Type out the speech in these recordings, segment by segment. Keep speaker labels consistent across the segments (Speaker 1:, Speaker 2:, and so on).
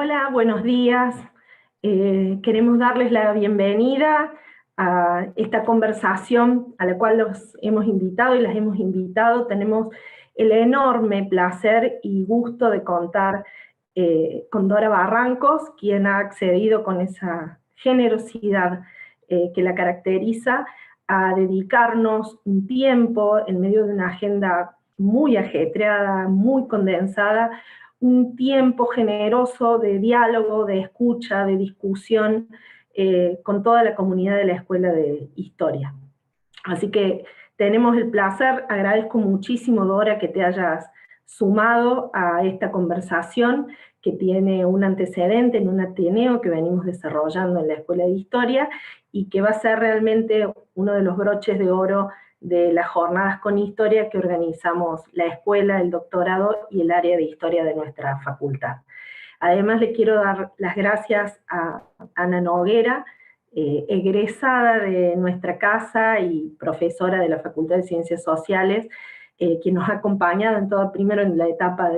Speaker 1: Hola, buenos días. Queremos darles la bienvenida a esta conversación a la cual los hemos invitado y las hemos invitado. Tenemos el enorme placer y gusto de contar con Dora Barrancos, quien ha accedido con esa generosidad que la caracteriza a dedicarnos un tiempo en medio de una agenda muy ajetreada, muy condensada, un tiempo generoso de diálogo, de escucha, de discusión con toda la comunidad de la Escuela de Historia. Así que tenemos el placer, agradezco muchísimo, Dora, que te hayas sumado a esta conversación que tiene un antecedente en un Ateneo que venimos desarrollando en la Escuela de Historia y que va a ser realmente uno de los broches de oro de las jornadas con historia que organizamos la escuela, el doctorado y el área de historia de nuestra facultad. Además, le quiero dar las gracias a Ana Noguera, egresada de nuestra casa y profesora de la Facultad de Ciencias Sociales, quien nos ha acompañado en todo, primero en la etapa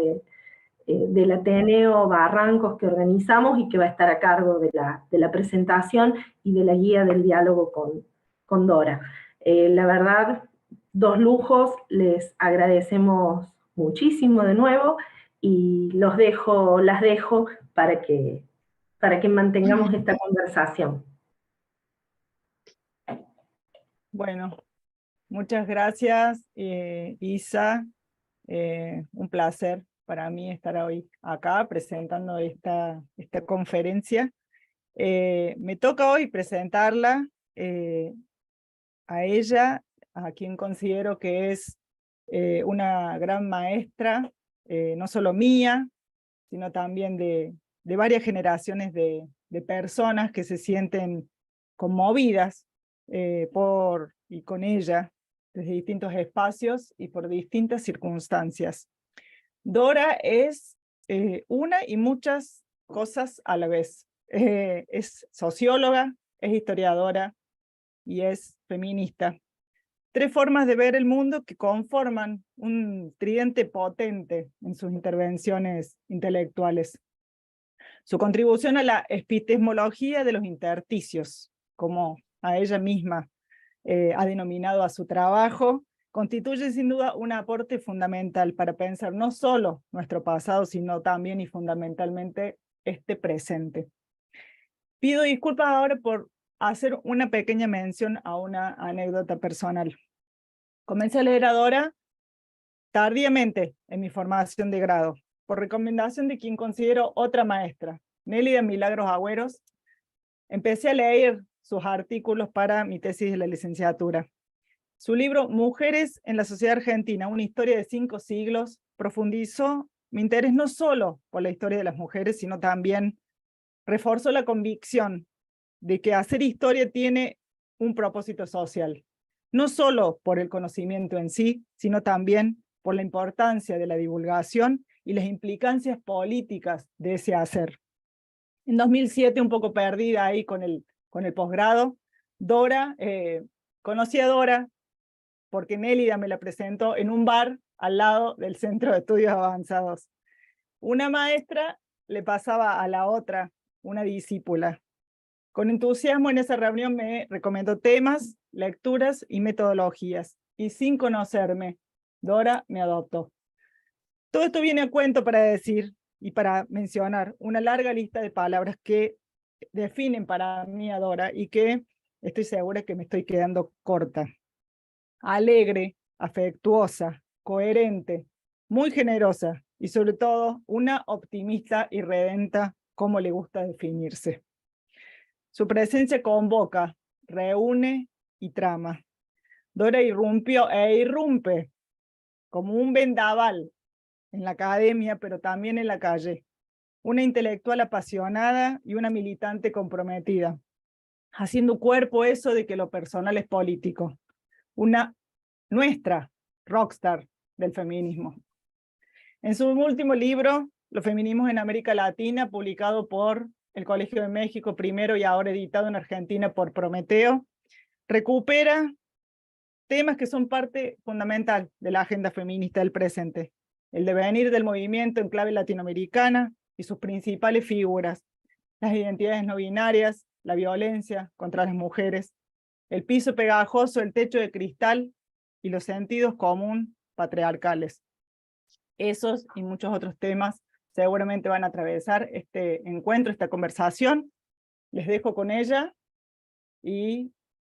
Speaker 1: del Ateneo Barrancos que organizamos y que va a estar a cargo de la presentación y de la guía del diálogo con Dora. La verdad, dos lujos, les agradecemos muchísimo de nuevo y las dejo para que mantengamos esta conversación.
Speaker 2: Bueno, muchas gracias, Isa. Un placer para mí estar hoy acá presentando esta conferencia. Me toca hoy presentarla a ella, a quien considero que es una gran maestra, no solo mía, sino también de varias generaciones de personas que se sienten conmovidas por y con ella desde distintos espacios y por distintas circunstancias. Dora es una y muchas cosas a la vez. Es socióloga, es historiadora y es feminista. Tres formas de ver el mundo que conforman un tridente potente en sus intervenciones intelectuales. Su contribución a la epistemología de los intersticios, como a ella misma ha denominado a su trabajo, constituye sin duda un aporte fundamental para pensar no solo nuestro pasado, sino también y fundamentalmente este presente. Pido disculpas ahora por hacer una pequeña mención a una anécdota personal. Comencé a leer a Dora tardíamente en mi formación de grado, por recomendación de quien considero otra maestra, Nélida Milagros Agüeros. Empecé a leer sus artículos para mi tesis de la licenciatura. Su libro Mujeres en la Sociedad Argentina, una historia de 5 siglos, profundizó mi interés no solo por la historia de las mujeres, sino también reforzó la convicción de que hacer historia tiene un propósito social, no solo por el conocimiento en sí, sino también por la importancia de la divulgación y las implicancias políticas de ese hacer. En 2007, un poco perdida ahí con el posgrado, conocí a Dora porque Nélida me la presentó en un bar al lado del Centro de Estudios Avanzados. Una maestra le pasaba a la otra, una discípula. Con entusiasmo en esa reunión me recomendó temas, lecturas y metodologías, y sin conocerme, Dora me adoptó. Todo esto viene a cuento para decir y para mencionar una larga lista de palabras que definen para mí a Dora y que estoy segura que me estoy quedando corta. Alegre, afectuosa, coherente, muy generosa y sobre todo una optimista y redenta, como le gusta definirse. Su presencia convoca, reúne y trama. Dora irrumpió e irrumpe como un vendaval en la academia, pero también en la calle. Una intelectual apasionada y una militante comprometida, haciendo cuerpo eso de que lo personal es político. Nuestra rockstar del feminismo. En su último libro, Los feminismos en América Latina, publicado por el Colegio de México primero y ahora editado en Argentina por Prometeo, recupera temas que son parte fundamental de la agenda feminista del presente. El devenir del movimiento en clave latinoamericana, y sus principales figuras, las identidades no binarias, la violencia contra las mujeres, el piso pegajoso, el techo de cristal y los sentidos común patriarcales. Esos y muchos otros temas seguramente van a atravesar este encuentro, esta conversación. Les dejo con ella y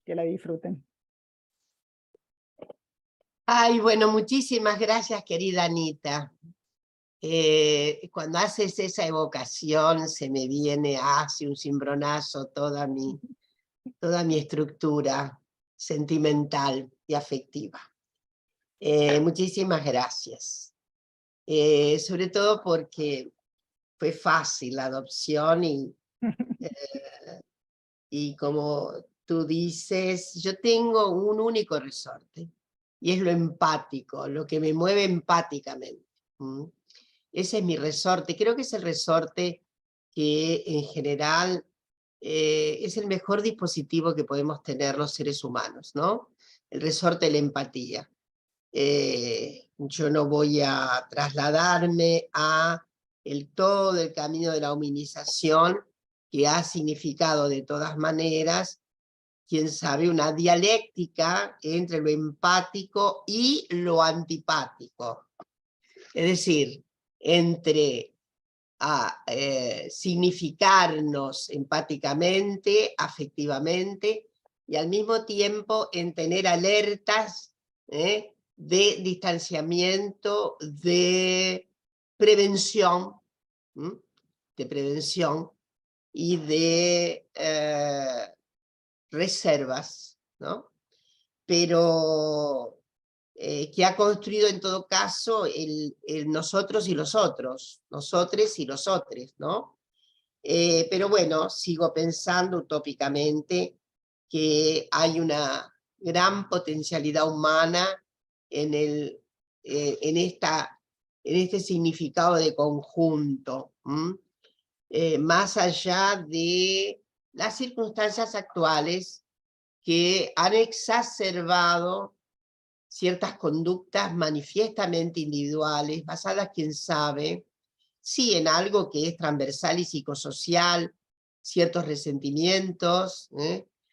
Speaker 2: que la disfruten.
Speaker 3: Ay, bueno, muchísimas gracias, querida Anita. Cuando haces esa evocación se me viene hacia un cimbronazo toda mi estructura sentimental y afectiva. Muchísimas gracias. Sobre todo porque fue fácil la adopción y como tú dices, yo tengo un único resorte, y es lo empático, lo que me mueve empáticamente. Ese es mi resorte, creo que es el resorte que en general es el mejor dispositivo que podemos tener los seres humanos, ¿no? El resorte de la empatía. Yo no voy a trasladarme a todo el camino de la humanización, que ha significado de todas maneras, quién sabe, una dialéctica entre lo empático y lo antipático. Es decir, entre significarnos empáticamente, afectivamente, y al mismo tiempo en tener alertas de distanciamiento, de prevención, y de reservas, ¿no? Pero que ha construido en todo caso el nosotros y los otros, nosotres y los otros, ¿no? Pero bueno, sigo pensando utópicamente que hay una gran potencialidad humana en este significado de conjunto, más allá de las circunstancias actuales que han exacerbado ciertas conductas manifiestamente individuales, basadas, quién sabe, sí en algo que es transversal y psicosocial, ciertos resentimientos,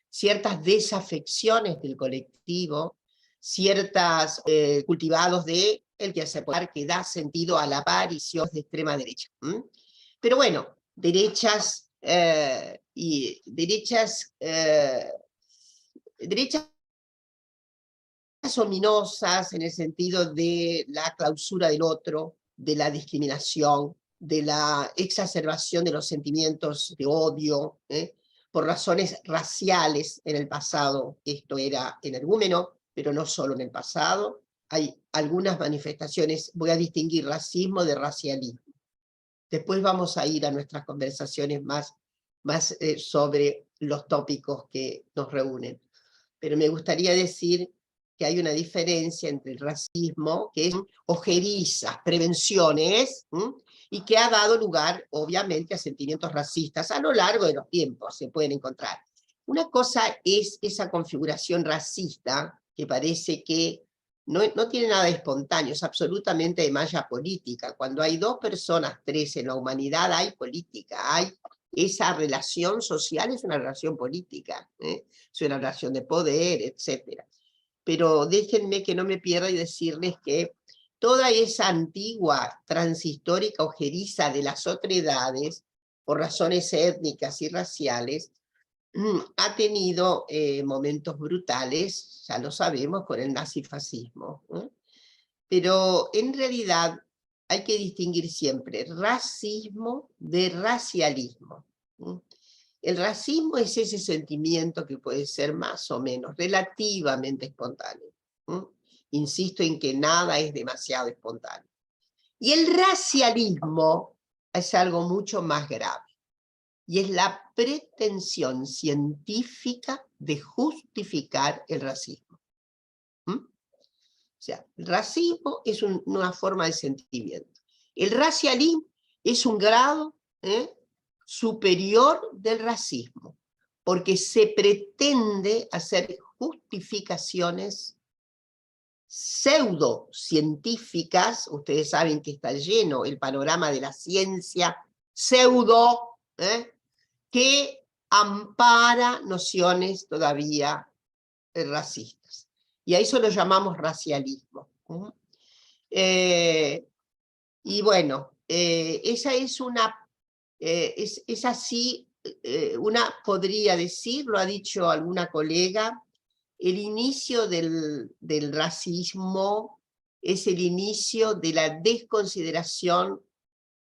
Speaker 3: ciertas desafecciones del colectivo, ciertas cultivados de el quehacer popular que da sentido a la aparición de extrema derecha. Pero bueno, derechas ominosas en el sentido de la clausura del otro, de la discriminación, de la exacerbación de los sentimientos de odio, por razones raciales en el pasado. Esto era energúmeno, pero no solo en el pasado. Hay algunas manifestaciones, voy a distinguir racismo de racialismo. Después vamos a ir a nuestras conversaciones más sobre los tópicos que nos reúnen. Pero me gustaría decir que hay una diferencia entre el racismo, que es ojerizas, prevenciones, y que ha dado lugar, obviamente, a sentimientos racistas a lo largo de los tiempos, se pueden encontrar. Una cosa es esa configuración racista, que parece que no tiene nada de espontáneo, es absolutamente de malla política. Cuando hay dos personas, tres en la humanidad, hay política, hay esa relación social, es una relación política, es una relación de poder, etc. Pero déjenme que no me pierda y decirles que toda esa antigua transhistórica ojeriza de las otredades, por razones étnicas y raciales, ha tenido momentos brutales, ya lo sabemos, con el nazifascismo. Pero en realidad hay que distinguir siempre racismo de racialismo. El racismo es ese sentimiento que puede ser más o menos relativamente espontáneo. Insisto en que nada es demasiado espontáneo. Y el racialismo es algo mucho más grave. Y es la pretensión científica de justificar el racismo. O sea, el racismo es una forma de sentimiento. El racialismo es un grado superior del racismo, porque se pretende hacer justificaciones pseudocientíficas. Ustedes saben que está lleno el panorama de la ciencia pseudo, que ampara nociones todavía racistas. Y a eso lo llamamos racialismo. Y bueno, esa es una, es así, una podría decir, lo ha dicho alguna colega, el inicio del racismo es el inicio de la desconsideración,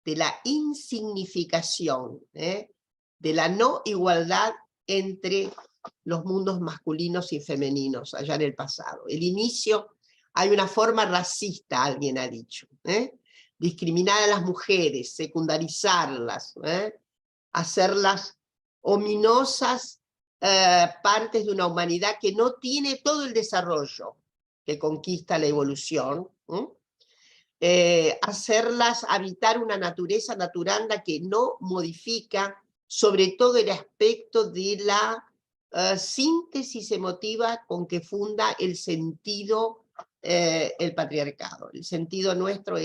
Speaker 3: de la insignificación, de la no igualdad entre los mundos masculinos y femeninos allá en el pasado. El inicio, hay una forma racista, alguien ha dicho, discriminar a las mujeres, secundarizarlas, hacerlas ominosas partes de una humanidad que no tiene todo el desarrollo que conquista la evolución, hacerlas habitar una naturaleza naturanda que no modifica, sobre todo el aspecto de la síntesis emotiva con que funda el sentido, el patriarcado. El sentido nuestro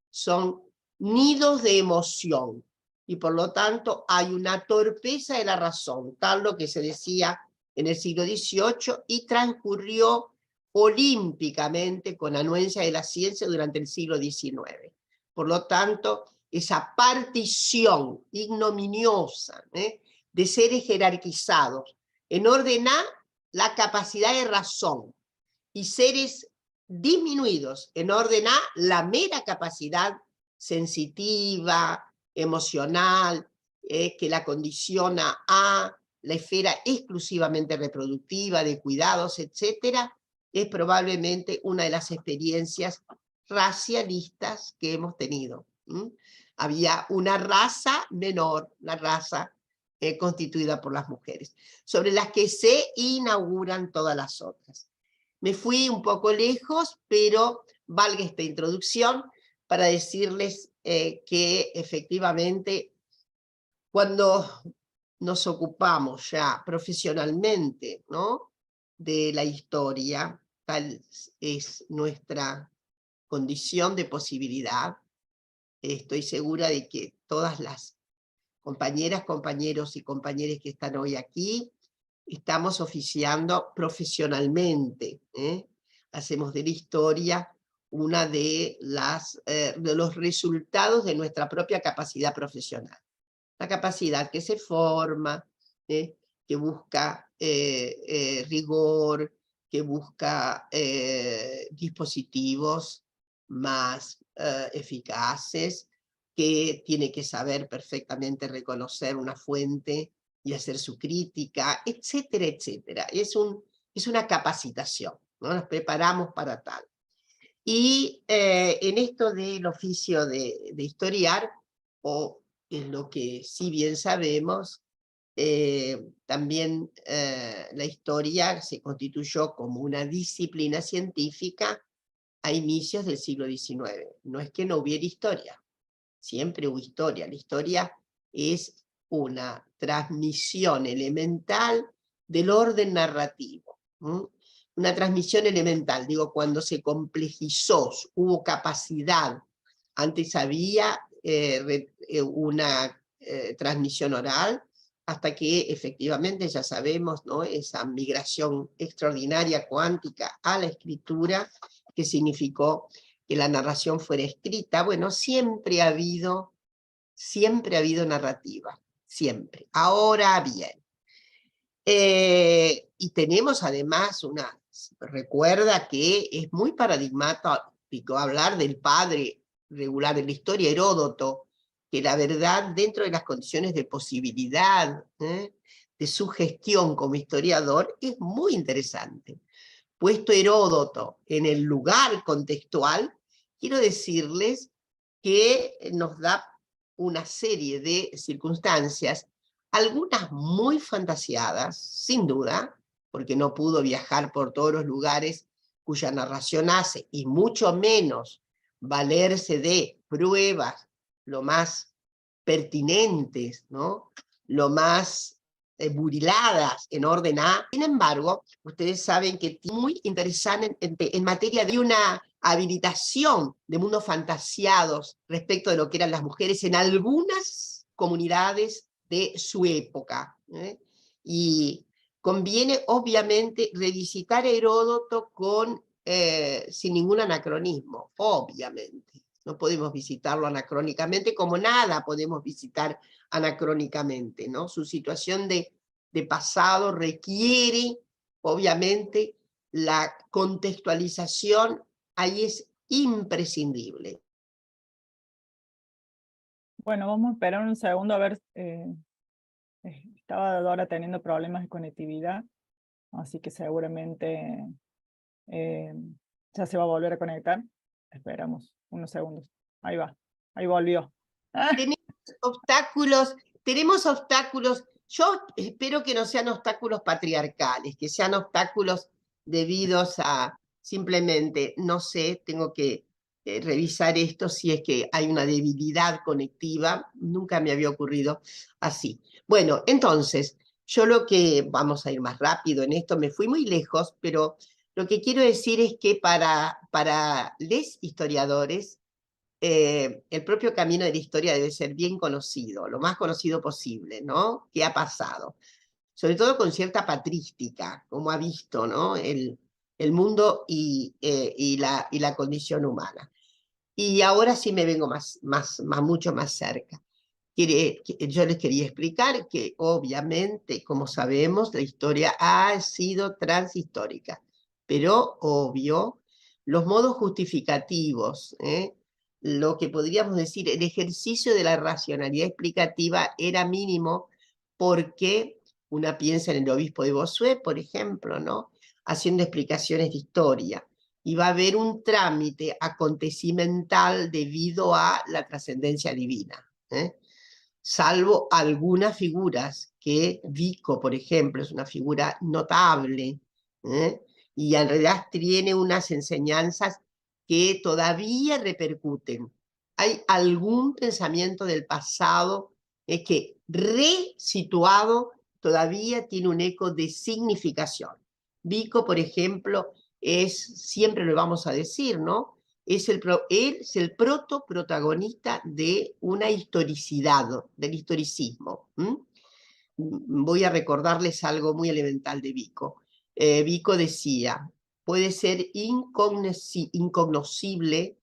Speaker 3: son nidos de emoción, y por lo tanto hay una torpeza de la razón, tal lo que se decía en el siglo XVIII y transcurrió olímpicamente con anuencia de la ciencia durante el siglo XIX. Por lo tanto, esa partición ignominiosa de seres jerarquizados en orden a la capacidad de razón y seres disminuidos en orden a la mera capacidad sensitiva, emocional, que la condiciona a la esfera exclusivamente reproductiva, de cuidados, etcétera, es probablemente una de las experiencias racialistas que hemos tenido. Había una raza menor, la raza constituida por las mujeres, sobre las que se inauguran todas las otras. Me fui un poco lejos, pero valga esta introducción para decirles que efectivamente cuando nos ocupamos ya profesionalmente, ¿no?, de la historia, tal es nuestra condición de posibilidad, estoy segura de que todas las compañeras, compañeros y compañeras que están hoy aquí, estamos oficiando profesionalmente, hacemos de la historia una de los resultados de nuestra propia capacidad profesional. La capacidad que se forma, que busca rigor, que busca dispositivos más eficaces, que tiene que saber perfectamente reconocer una fuente y hacer su crítica, etcétera, etcétera. Es una capacitación, ¿no? Nos preparamos para tal. Y en esto del oficio de historiar, o en lo que sí bien sabemos, también la historia se constituyó como una disciplina científica a inicios del siglo XIX. No es que no hubiera historia, siempre hubo historia. La historia es una transmisión elemental del orden narrativo. Una transmisión elemental, digo, cuando se complejizó, hubo capacidad. Antes había una transmisión oral, hasta que efectivamente ya sabemos, ¿no?, esa migración extraordinaria cuántica a la escritura, que significó que la narración fuera escrita. Bueno, siempre ha habido narrativa, siempre. Ahora bien, y tenemos además recuerda que es muy paradigmático hablar del padre regular de la historia, Heródoto, que la verdad, dentro de las condiciones de posibilidad, de su gestión como historiador, es muy interesante. Puesto Heródoto en el lugar contextual, quiero decirles que nos da una serie de circunstancias, algunas muy fantasiadas, sin duda, porque no pudo viajar por todos los lugares cuya narración hace, y mucho menos valerse de pruebas lo más pertinentes, ¿no?, lo más buriladas en orden a. Sin embargo, ustedes saben que es muy interesante en materia de una habilitación de mundos fantasiados respecto de lo que eran las mujeres en algunas comunidades de su época. Y conviene, obviamente, revisitar a Heródoto sin ningún anacronismo, obviamente. No podemos visitarlo anacrónicamente, como nada podemos visitar anacrónicamente, ¿no? Su situación de pasado requiere, obviamente, la contextualización, ahí es imprescindible.
Speaker 2: Bueno, vamos a esperar un segundo a ver. Estaba ahora teniendo problemas de conectividad, así que seguramente ya se va a volver a conectar. Esperamos unos segundos. Ahí va, ahí volvió.
Speaker 3: Tenemos obstáculos. Yo espero que no sean obstáculos patriarcales, que sean obstáculos debidos a simplemente, no sé, tengo que revisar esto si es que hay una debilidad conectiva. Nunca me había ocurrido así. Bueno, entonces, yo vamos a ir más rápido en esto, me fui muy lejos, pero lo que quiero decir es que para los historiadores, el propio camino de la historia debe ser bien conocido, lo más conocido posible, ¿no? ¿Qué ha pasado? Sobre todo con cierta patrística, como ha visto, ¿no? El mundo y la condición humana. Y ahora sí me vengo mucho más cerca. Yo les quería explicar que, obviamente, como sabemos, la historia ha sido transhistórica, pero, obvio, los modos justificativos, lo que podríamos decir, el ejercicio de la racionalidad explicativa era mínimo porque una piensa en el obispo de Bossuet, por ejemplo, ¿no? Haciendo explicaciones de historia. Y va a haber un trámite acontecimental debido a la trascendencia divina, salvo algunas figuras que Vico, por ejemplo, es una figura notable, y en realidad tiene unas enseñanzas que todavía repercuten. Hay algún pensamiento del pasado que resituado todavía tiene un eco de significación. Vico, por ejemplo, siempre lo vamos a decir, ¿no? Él es el protoprotagonista de una historicidad, del historicismo. Voy a recordarles algo muy elemental de Vico. Vico decía, puede ser incognoscible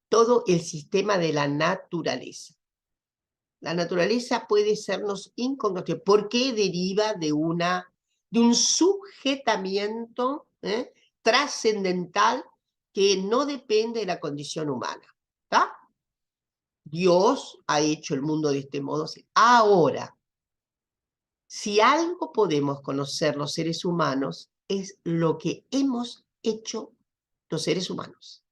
Speaker 3: todo el sistema de la naturaleza. La naturaleza puede sernos incognoscible porque deriva de un sujetamiento trascendental que no depende de la condición humana. ¿Está? Dios ha hecho el mundo de este modo. Ahora, si algo podemos conocer los seres humanos, es lo que hemos hecho los seres humanos.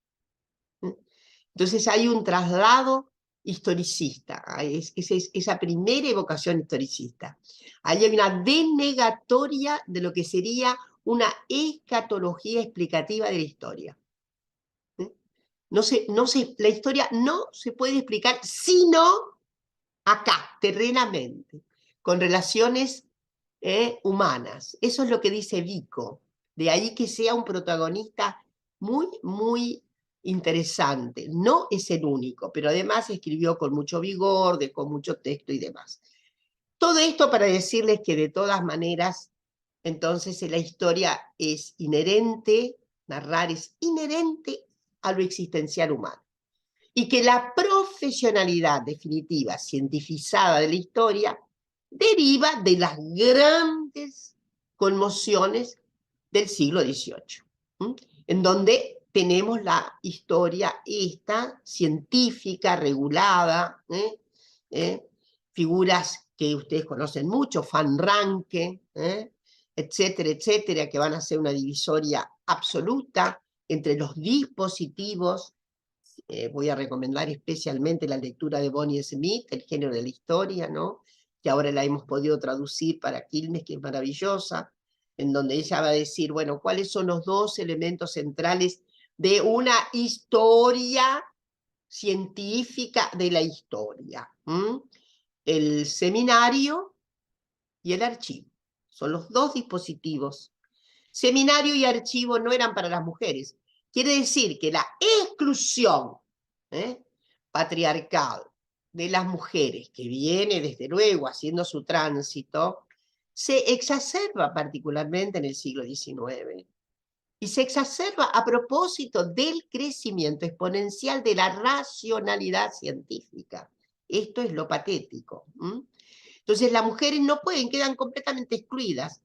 Speaker 3: Entonces hay un traslado historicista, esa primera evocación historicista. Ahí hay una denegatoria de lo que sería una escatología explicativa de la historia. La historia no se puede explicar sino acá, terrenamente, con relaciones humanas. Eso es lo que dice Vico. De ahí que sea un protagonista muy, muy interesante. No es el único, pero además escribió con mucho vigor, dejó mucho texto y demás. Todo esto para decirles que de todas maneras, entonces la historia es inherente, narrar es inherente a lo existencial humano. Y que la profesionalidad definitiva, cientificada de la historia, deriva de las grandes conmociones del siglo XVIII, en donde tenemos la historia esta, científica, regulada, figuras que ustedes conocen mucho, Van Ranke, etcétera, etcétera, que van a ser una divisoria absoluta entre los dispositivos. Voy a recomendar especialmente la lectura de Bonnie Smith, El género de la historia, ¿no? Que ahora la hemos podido traducir para Quilmes, que es maravillosa, en donde ella va a decir, bueno, ¿cuáles son los dos elementos centrales de una historia científica de la historia? El seminario y el archivo. Son los dos dispositivos. Seminario y archivo no eran para las mujeres. Quiere decir que la exclusión patriarcal de las mujeres, que viene desde luego haciendo su tránsito, se exacerba particularmente en el siglo XIX. Y se exacerba a propósito del crecimiento exponencial de la racionalidad científica. Esto es lo patético. Entonces las mujeres no pueden, quedan completamente excluidas.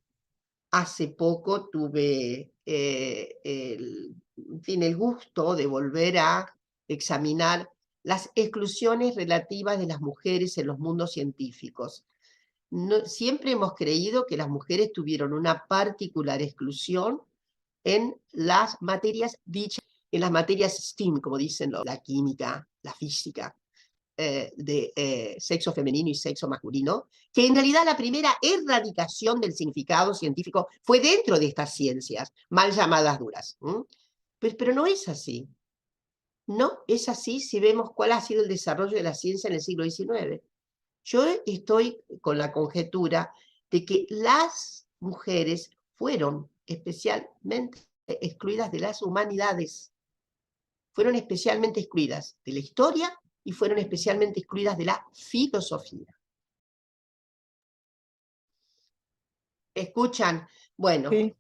Speaker 3: Hace poco tuve el gusto de volver a examinar las exclusiones relativas de las mujeres en los mundos científicos. Siempre hemos creído que las mujeres tuvieron una particular exclusión en las materias dichas, en las materias STEAM, como dicen, la química, la física, de sexo femenino y sexo masculino, que en realidad la primera erradicación del significado científico fue dentro de estas ciencias, mal llamadas duras. Pero no es así. No es así si vemos cuál ha sido el desarrollo de la ciencia en el siglo XIX. Yo estoy con la conjetura de que las mujeres fueron especialmente excluidas de las humanidades, fueron especialmente excluidas de la historia y fueron especialmente excluidas de la filosofía. ¿Escuchan? Bueno.
Speaker 2: Sí.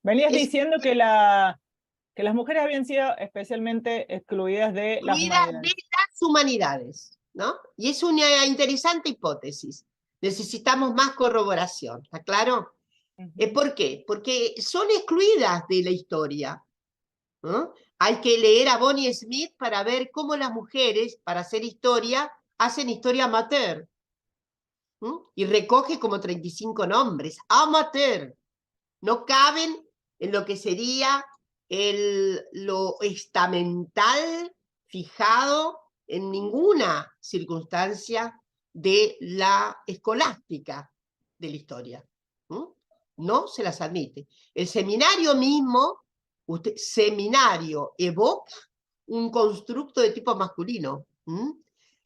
Speaker 2: Venías diciendo que las mujeres habían sido especialmente excluidas de las humanidades.
Speaker 3: De las humanidades, ¿no? Y es una interesante hipótesis. Necesitamos más corroboración, ¿está claro? ¿Por qué? Porque son excluidas de la historia, ¿no? Hay que leer a Bonnie Smith para ver cómo las mujeres, para hacer historia, hacen historia amateur. Y recoge como 35 nombres, amateur. No caben en lo que sería lo estamental fijado en ninguna circunstancia de la escolástica de la historia. No se las admite. El seminario mismo, seminario evoca un constructo de tipo masculino.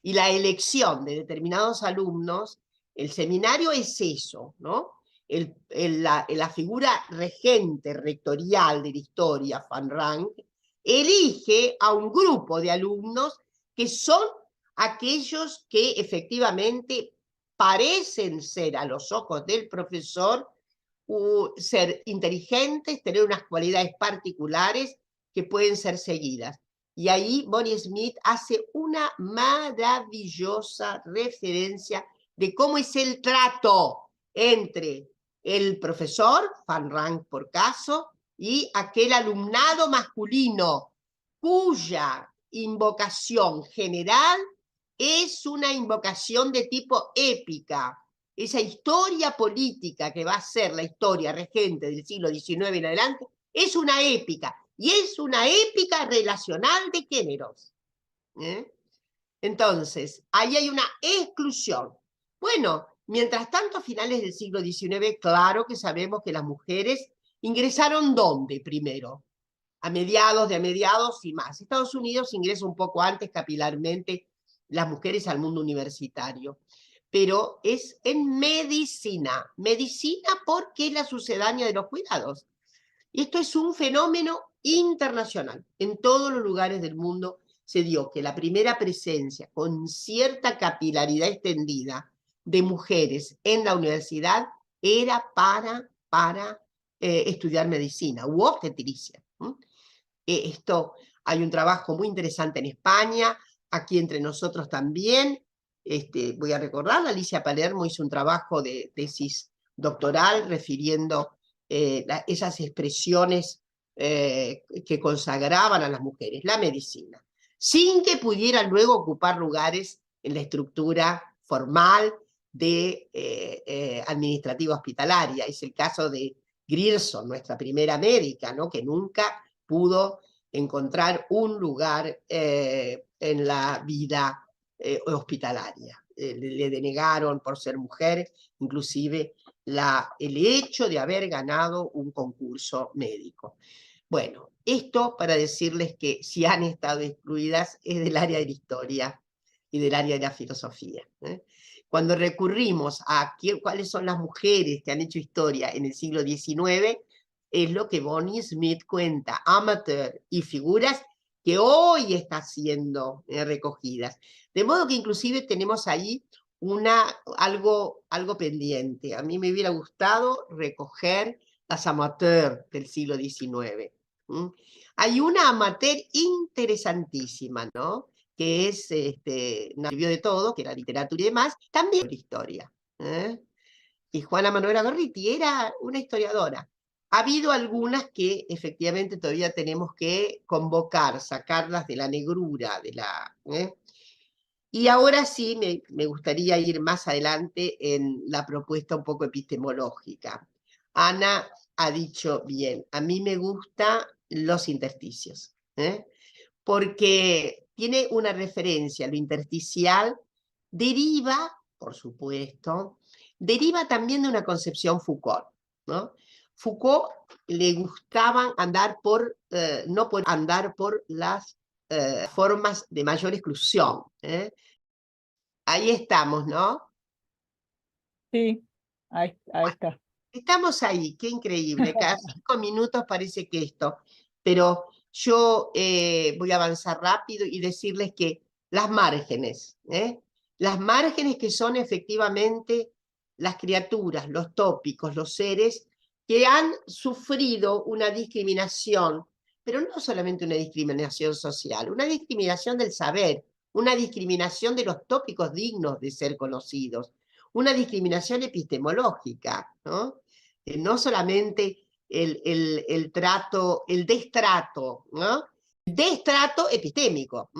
Speaker 3: Y la elección de determinados alumnos, el seminario es eso, ¿no? La figura regente rectorial de la historia, Van Rank, elige a un grupo de alumnos que son aquellos que efectivamente parecen ser a los ojos del profesor ser inteligentes, tener unas cualidades particulares que pueden ser seguidas. Y ahí Bonnie Smith hace una maravillosa referencia de cómo es el trato entre el profesor, Van Rank por caso, y aquel alumnado masculino, cuya invocación general es una invocación de tipo épica. Esa historia política que va a ser la historia regente del siglo XIX en adelante, es una épica, y es una épica relacional de géneros. Entonces, ahí hay una exclusión. Bueno, mientras tanto, a finales del siglo XIX, claro que sabemos que las mujeres ingresaron ¿dónde primero? A mediados y más. Estados Unidos ingresa un poco antes capilarmente las mujeres al mundo universitario. Pero es en medicina. Medicina porque es la sucedánea de los cuidados. Y esto es un fenómeno internacional. En todos los lugares del mundo se dio que la primera presencia con cierta capilaridad extendida de mujeres en la universidad era para estudiar medicina u obstetricia. Hay un trabajo muy interesante en España, aquí entre nosotros también. Voy a recordar, Alicia Palermo hizo un trabajo de tesis doctoral refiriendo esas expresiones que consagraban a las mujeres, la medicina, sin que pudieran luego ocupar lugares en la estructura formal de administrativa hospitalaria. Es el caso de Grierson, nuestra primera médica, ¿no? Que nunca pudo encontrar un lugar en la vida hospitalaria. Le denegaron por ser mujer, inclusive el hecho de haber ganado un concurso médico. Bueno, esto para decirles que si han estado excluidas es del área de la historia y del área de la filosofía. Cuando recurrimos a cuáles son las mujeres que han hecho historia en el siglo XIX, es lo que Bonnie Smith cuenta, amateur y figuras que hoy está siendo recogidas. De modo que inclusive tenemos ahí algo pendiente. A mí me hubiera gustado recoger las amateurs del siglo XIX. Hay una amateur interesantísima, ¿no? Que es, escribió de todo, que era literatura y demás, también la historia. Y Juana Manuela Gorriti era una historiadora. Ha habido algunas que efectivamente todavía tenemos que convocar, sacarlas de la negrura, Y ahora sí me gustaría ir más adelante en la propuesta un poco epistemológica. Ana ha dicho bien, a mí me gustan los intersticios, porque tiene una referencia, lo intersticial deriva, por supuesto, deriva también de una concepción Foucault, ¿no? Foucault le gustaban andar no por andar por las formas de mayor exclusión. Ahí estamos, ¿no?
Speaker 2: Sí, ahí está.
Speaker 3: Estamos ahí, qué increíble. Cada 5 minutos parece que esto. Pero yo voy a avanzar rápido y decirles que las márgenes que son efectivamente las criaturas, los tópicos, los seres que han sufrido una discriminación, pero no solamente una discriminación social, una discriminación del saber, una discriminación de los tópicos dignos de ser conocidos, una discriminación epistemológica, ¿no? No solamente el trato, el destrato, ¿no? Destrato epistémico,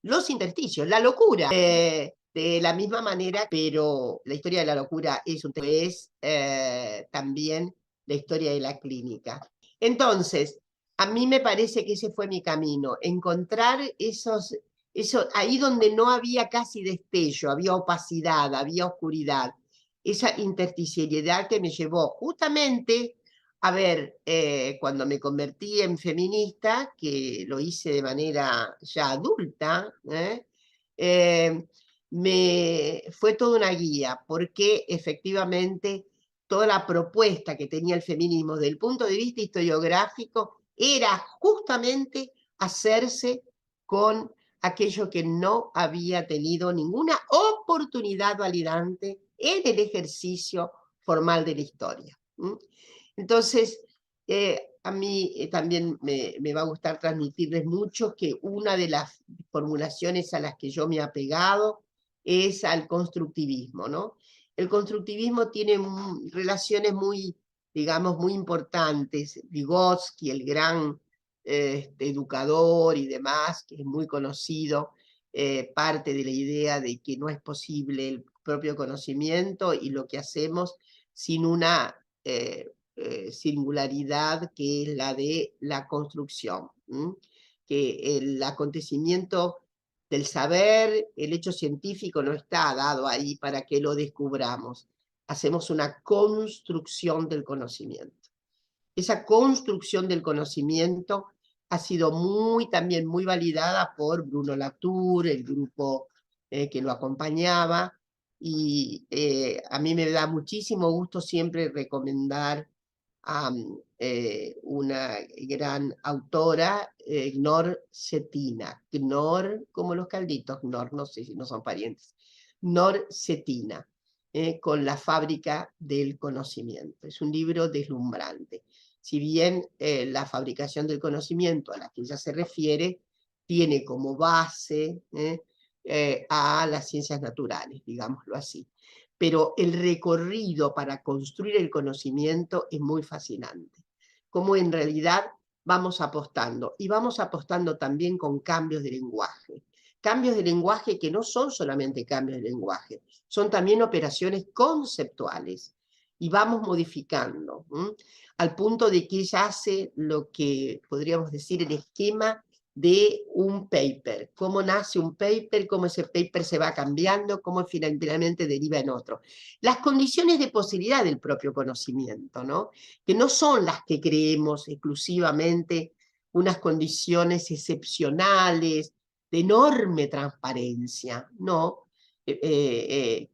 Speaker 3: los intersticios, la locura. De la misma manera, pero la historia de la locura es también la historia de la clínica. Entonces, a mí me parece que ese fue mi camino, encontrar ahí donde no había casi destello, había opacidad, había oscuridad, esa intersticialidad que me llevó justamente a ver, cuando me convertí en feminista, que lo hice de manera ya adulta, fue toda una guía, porque efectivamente toda la propuesta que tenía el feminismo desde el punto de vista historiográfico era justamente hacerse con aquello que no había tenido ninguna oportunidad validante en el ejercicio formal de la historia. Entonces, a mí también me va a gustar transmitirles mucho que una de las formulaciones a las que yo me he apegado es al constructivismo, ¿no? El constructivismo tiene relaciones muy, digamos, muy importantes. Vygotsky, el gran educador y demás, que es muy conocido, parte de la idea de que no es posible el propio conocimiento y lo que hacemos sin una singularidad que es la de la construcción, que el acontecimiento del saber, el hecho científico no está dado ahí para que lo descubramos. Hacemos una construcción del conocimiento. Esa construcción del conocimiento ha sido también muy validada por Bruno Latour, el grupo que lo acompañaba, y a mí me da muchísimo gusto siempre recomendar a una gran autora, Gnor Cetina. Gnor, como los calditos, Gnor, no sé si no son parientes. Gnor Cetina, con La fábrica del conocimiento. Es un libro deslumbrante. Si bien la fabricación del conocimiento a la que ella se refiere tiene como base a las ciencias naturales, digámoslo así. Pero el recorrido para construir el conocimiento es muy fascinante. Como en realidad vamos apostando, y vamos apostando también con cambios de lenguaje. Cambios de lenguaje que no son solamente cambios de lenguaje, son también operaciones conceptuales. Y vamos modificando, al punto de que ella hace lo que podríamos decir el esquema de un paper, cómo nace un paper, cómo ese paper se va cambiando, cómo finalmente deriva en otro. Las condiciones de posibilidad del propio conocimiento, ¿no? Que no son las que creemos exclusivamente unas condiciones excepcionales, de enorme transparencia, ¿no?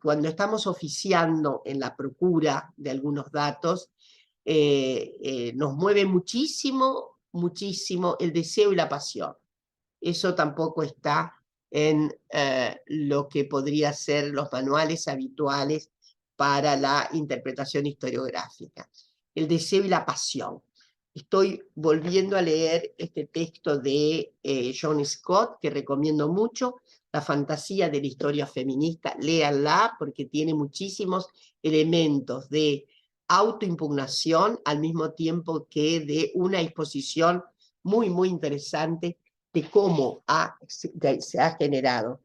Speaker 3: Cuando estamos oficiando en la procura de algunos datos, nos mueve muchísimo, muchísimo el deseo y la pasión. Eso tampoco está en lo que podría ser los manuales habituales para la interpretación historiográfica. El deseo y la pasión. Estoy volviendo a leer este texto de John Scott, que recomiendo mucho, La fantasía de la historia feminista. Léanla porque tiene muchísimos elementos de autoimpugnación al mismo tiempo que de una exposición muy, muy interesante de cómo se ha generado.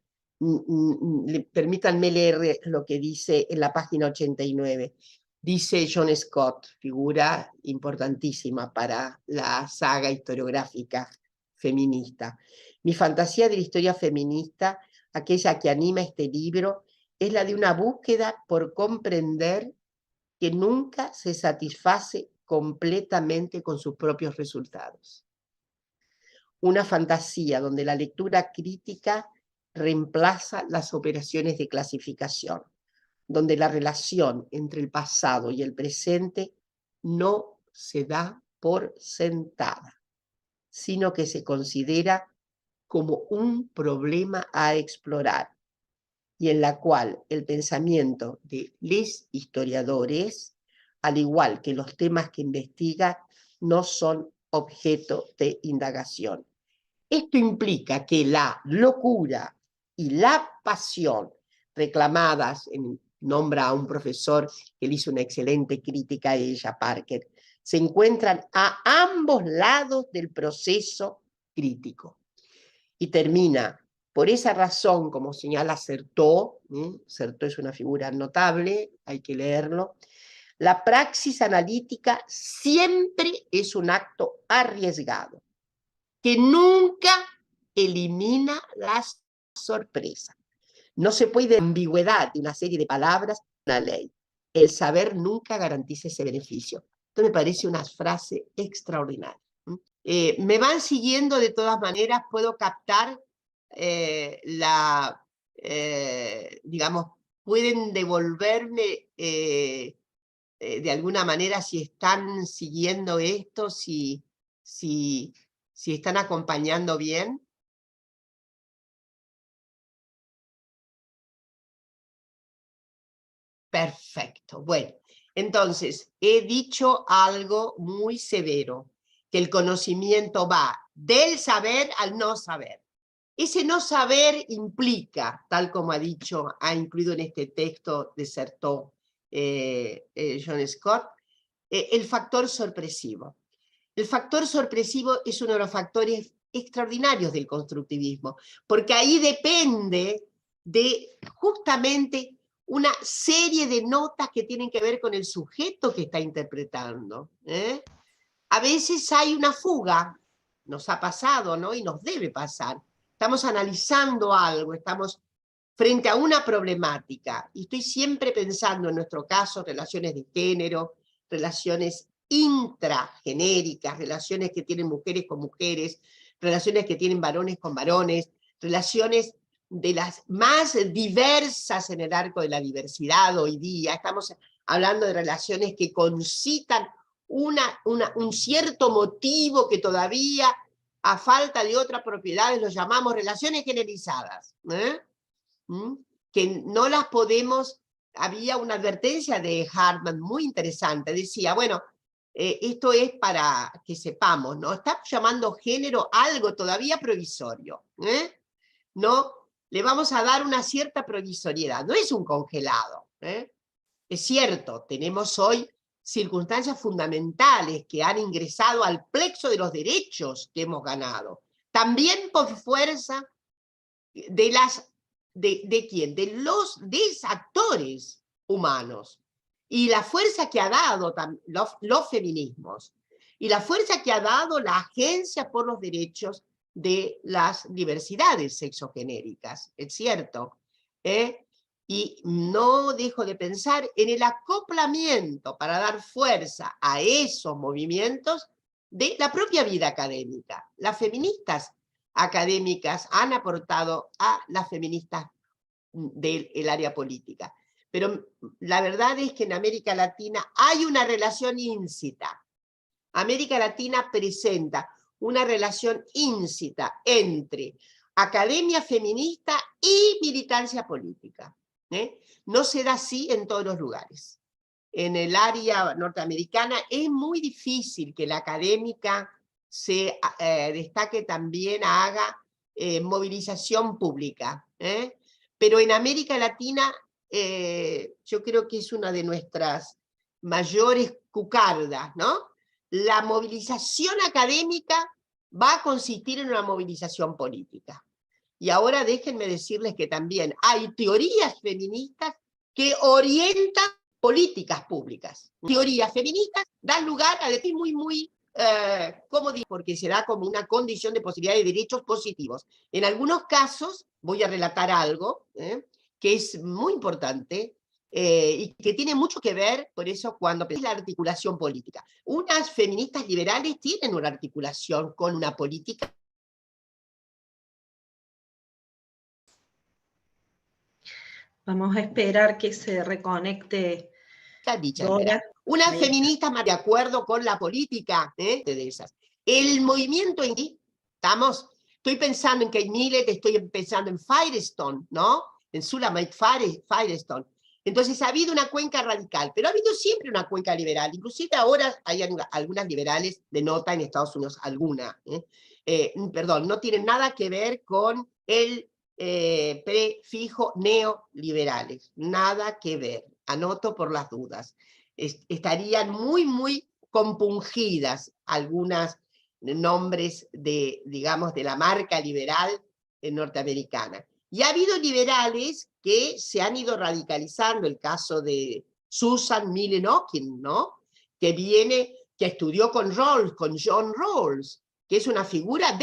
Speaker 3: Permítanme leer lo que dice en la página 89. Dice John Scott, figura importantísima para la saga historiográfica feminista. Mi fantasía de la historia feminista, aquella que anima este libro, es la de una búsqueda por comprender que nunca se satisface completamente con sus propios resultados. Una fantasía donde la lectura crítica reemplaza las operaciones de clasificación, donde la relación entre el pasado y el presente no se da por sentada, sino que se considera como un problema a explorar, y en la cual el pensamiento de los historiadores, al igual que los temas que investiga, no son objeto de indagación. Esto implica que la locura y la pasión reclamadas, nombra a un profesor que le hizo una excelente crítica a ella, Parker, se encuentran a ambos lados del proceso crítico. Y termina, por esa razón, como señala Certeau, Certeau es una figura notable, hay que leerlo, la praxis analítica siempre es un acto arriesgado, que nunca elimina la sorpresa. No se puede ambigüedad de una serie de palabras en una ley. El saber nunca garantiza ese beneficio. Esto me parece una frase extraordinaria. Me van siguiendo de todas maneras, puedo captar digamos, pueden devolverme de alguna manera si están siguiendo esto, si están acompañando bien. Perfecto. Bueno, entonces, he dicho algo muy severo, que el conocimiento va del saber al no saber. Ese no saber implica, tal como ha incluido en este texto de Certeau John Scott, el factor sorpresivo. El factor sorpresivo es uno de los factores extraordinarios del constructivismo, porque ahí depende de justamente una serie de notas que tienen que ver con el sujeto que está interpretando. A veces hay una fuga, nos ha pasado, ¿no? Y nos debe pasar. Estamos analizando algo, estamos frente a una problemática, y estoy siempre pensando en nuestro caso, relaciones de género, relaciones intragenéricas, relaciones que tienen mujeres con mujeres, relaciones que tienen varones con varones, relaciones de las más diversas en el arco de la diversidad hoy día. Estamos hablando de relaciones que concitan un cierto motivo que todavía, a falta de otras propiedades, lo llamamos relaciones generalizadas, que no las podemos. Había una advertencia de Hartman muy interesante, decía, bueno, esto es para que sepamos, ¿no? Estamos llamando género algo todavía provisorio, ¿no? Le vamos a dar una cierta provisoriedad, no es un congelado, Es cierto, tenemos hoy circunstancias fundamentales que han ingresado al plexo de los derechos que hemos ganado, también por fuerza ¿de quién? De los actores humanos, y la fuerza que ha dado los feminismos, y la fuerza que ha dado la Agencia por los Derechos de las Diversidades Sexogenéricas, es cierto, y no dejo de pensar en el acoplamiento para dar fuerza a esos movimientos de la propia vida académica. Las feministas académicas han aportado a las feministas del área política. Pero la verdad es que en América Latina hay una relación íncita. América Latina presenta una relación íncita entre academia feminista y militancia política. No se da así en todos los lugares. En el área norteamericana es muy difícil que la académica se destaque también, haga movilización pública. Pero en América Latina yo creo que es una de nuestras mayores cucardas, ¿no? La movilización académica va a consistir en una movilización política. Y ahora déjenme decirles que también hay teorías feministas que orientan políticas públicas. Teorías feministas dan lugar a decir ¿cómo digo? Porque se da como una condición de posibilidad de derechos positivos. En algunos casos, voy a relatar algo, que es muy importante, y que tiene mucho que ver, por eso, cuando la articulación política. Unas feministas liberales tienen una articulación con una política.
Speaker 1: Vamos a esperar que se reconecte Dora.
Speaker 3: Unas feministas más de acuerdo con la política, de esas. El movimiento en sí, estoy pensando en Kate Millett, estoy pensando en Firestone, ¿no? En Sulamite Firestone. Entonces ha habido una cuenca radical, pero ha habido siempre una cuenca liberal. Inclusive ahora hay algunas liberales de nota en Estados Unidos, perdón, no tienen nada que ver con el prefijo neoliberales, nada que ver, anoto por las dudas. Estarían muy compungidas algunas nombres de, digamos, de la marca liberal norteamericana. Y ha habido liberales que se han ido radicalizando, el caso de Susan Milne Okin, ¿no? Que estudió con John Rawls, que es una figura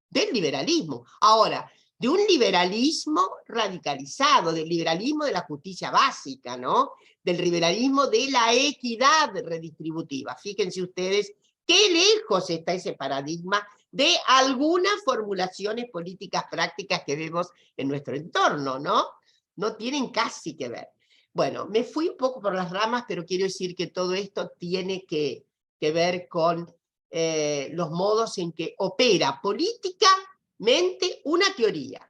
Speaker 3: del liberalismo. Ahora, de un liberalismo radicalizado, del liberalismo de la justicia básica, ¿no? Del liberalismo de la equidad redistributiva. Fíjense ustedes qué lejos está ese paradigma de algunas formulaciones políticas prácticas que vemos en nuestro entorno, ¿no? No tienen casi que ver. Bueno, me fui un poco por las ramas, pero quiero decir que todo esto tiene que ver con los modos en que opera políticamente una teoría.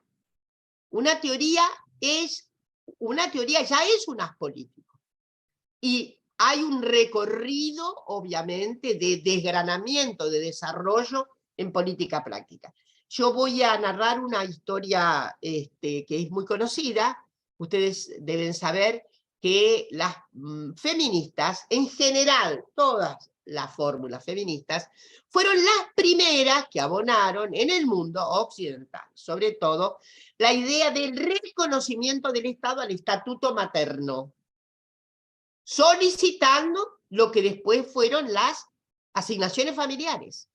Speaker 3: Una teoría ya es un haz político. Y hay un recorrido, obviamente, de desgranamiento, de desarrollo en política práctica. Yo voy a narrar una historia que es muy conocida. Ustedes deben saber que las feministas, en general, todas las fórmulas feministas, fueron las primeras que abonaron en el mundo occidental, sobre todo, la idea del reconocimiento del Estado al estatuto materno, solicitando lo que después fueron las asignaciones familiares.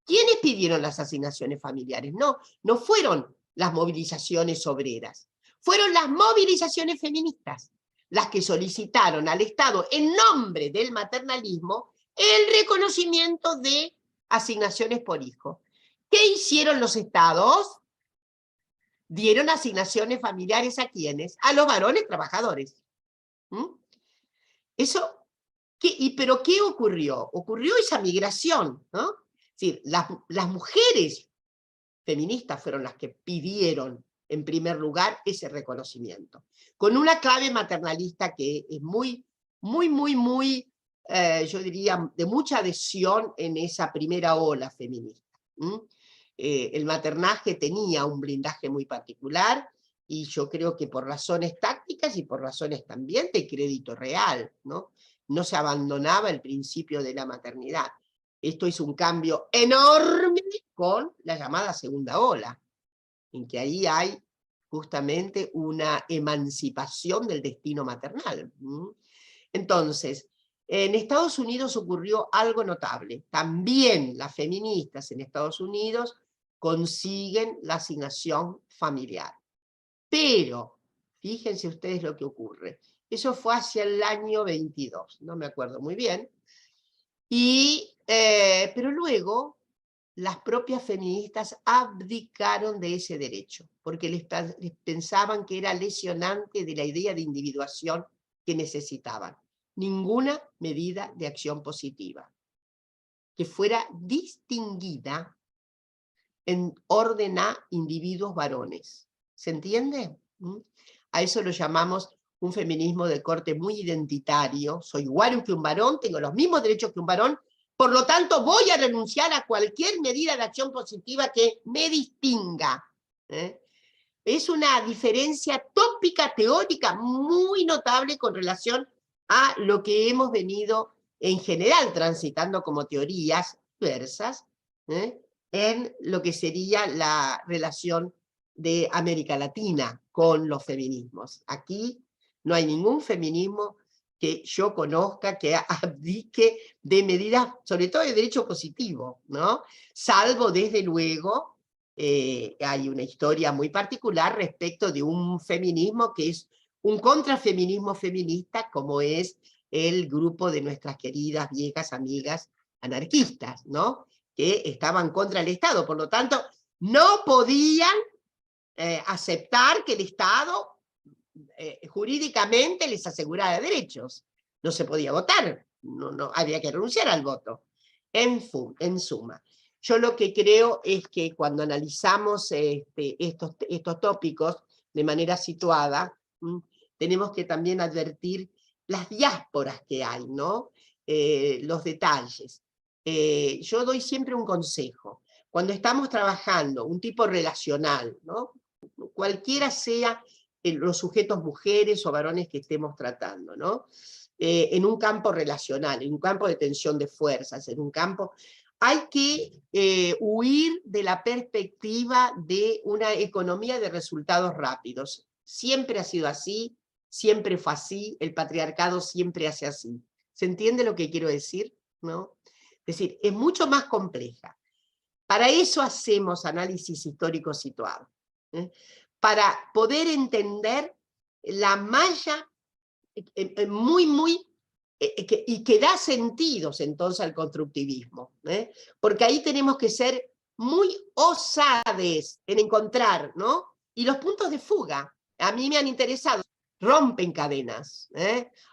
Speaker 3: ¿Quiénes pidieron las asignaciones familiares? No fueron las movilizaciones obreras, fueron las movilizaciones feministas las que solicitaron al Estado, en nombre del maternalismo, el reconocimiento de asignaciones por hijo. ¿Qué hicieron los Estados? Dieron asignaciones familiares ¿a quiénes? A los varones trabajadores. ¿Pero qué ocurrió? Ocurrió esa migración, ¿no? Es decir, las mujeres feministas fueron las que pidieron, en primer lugar, ese reconocimiento, con una clave maternalista que es yo diría, de mucha adhesión en esa primera ola feminista. El maternaje tenía un blindaje muy particular, y yo creo que por razones tácticas y por razones también de crédito real, ¿no? No se abandonaba el principio de la maternidad. Esto es un cambio enorme con la llamada segunda ola, en que ahí hay justamente una emancipación del destino maternal. Entonces, en Estados Unidos ocurrió algo notable. También las feministas en Estados Unidos consiguen la asignación familiar. Pero, fíjense ustedes lo que ocurre. Eso fue hacia el año 22, no me acuerdo muy bien. Pero luego, las propias feministas abdicaron de ese derecho, porque les pensaban que era lesionante de la idea de individuación que necesitaban. Ninguna medida de acción positiva. que fuera distinguida en orden a individuos varones. ¿Se entiende? A eso lo llamamos un feminismo de corte muy identitario. Soy igual que un varón, tengo los mismos derechos que un varón, por lo tanto voy a renunciar a cualquier medida de acción positiva que me distinga. Es una diferencia tópica, teórica, muy notable con relación a lo que hemos venido en general transitando como teorías diversas, en lo que sería la relación de América Latina con los feminismos. Aquí no hay ningún feminismo que yo conozca que abdique de medidas, sobre todo de derecho positivo, ¿no? Salvo, desde luego, hay una historia muy particular respecto de un feminismo que es un contrafeminismo feminista, como es el grupo de nuestras queridas viejas amigas anarquistas, ¿no? Que estaban contra el Estado, por lo tanto, no podían aceptar que el Estado jurídicamente les asegurara derechos. No se podía votar, no, había que renunciar al voto. En suma, yo lo que creo es que cuando analizamos estos tópicos de manera situada, tenemos que también advertir las diásporas que hay, ¿no? Los detalles. Yo doy siempre un consejo. Cuando estamos trabajando un tipo relacional, ¿no? Cualquiera sea los sujetos mujeres o varones que estemos tratando, ¿no? En un campo relacional, en un campo de tensión de fuerzas, en un campo... Hay que huir de la perspectiva de una economía de resultados rápidos. Siempre ha sido así, siempre fue así, el patriarcado siempre hace así. ¿Se entiende lo que quiero decir? ¿No? Es decir, es mucho más compleja. Para eso hacemos análisis histórico situado. Para poder entender la malla y que da sentidos entonces al constructivismo, porque ahí tenemos que ser muy osades en encontrar, ¿no? Y los puntos de fuga, a mí me han interesado, rompen cadenas,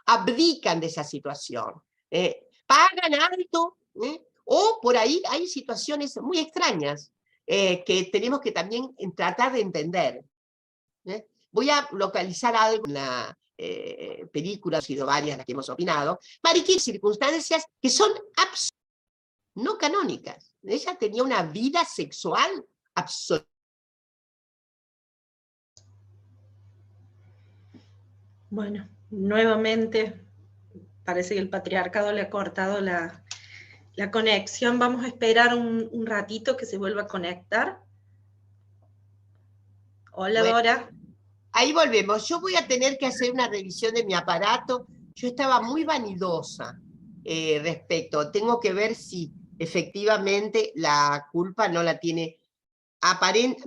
Speaker 3: abdican de esa situación, pagan alto, o por ahí hay situaciones muy extrañas que tenemos que también tratar de entender. Voy a localizar algo en la película, han sido varias las que hemos opinado, mariquín, circunstancias que son no canónicas. Ella tenía una vida sexual absoluta.
Speaker 1: Bueno, nuevamente parece que el patriarcado le ha cortado la conexión. Vamos a esperar un ratito que se vuelva a conectar. Hola,
Speaker 3: Bueno,
Speaker 1: Dora.
Speaker 3: Ahí volvemos. Yo voy a tener que hacer una revisión de mi aparato. Yo estaba muy vanidosa respecto. Tengo que ver si efectivamente la culpa no la tiene.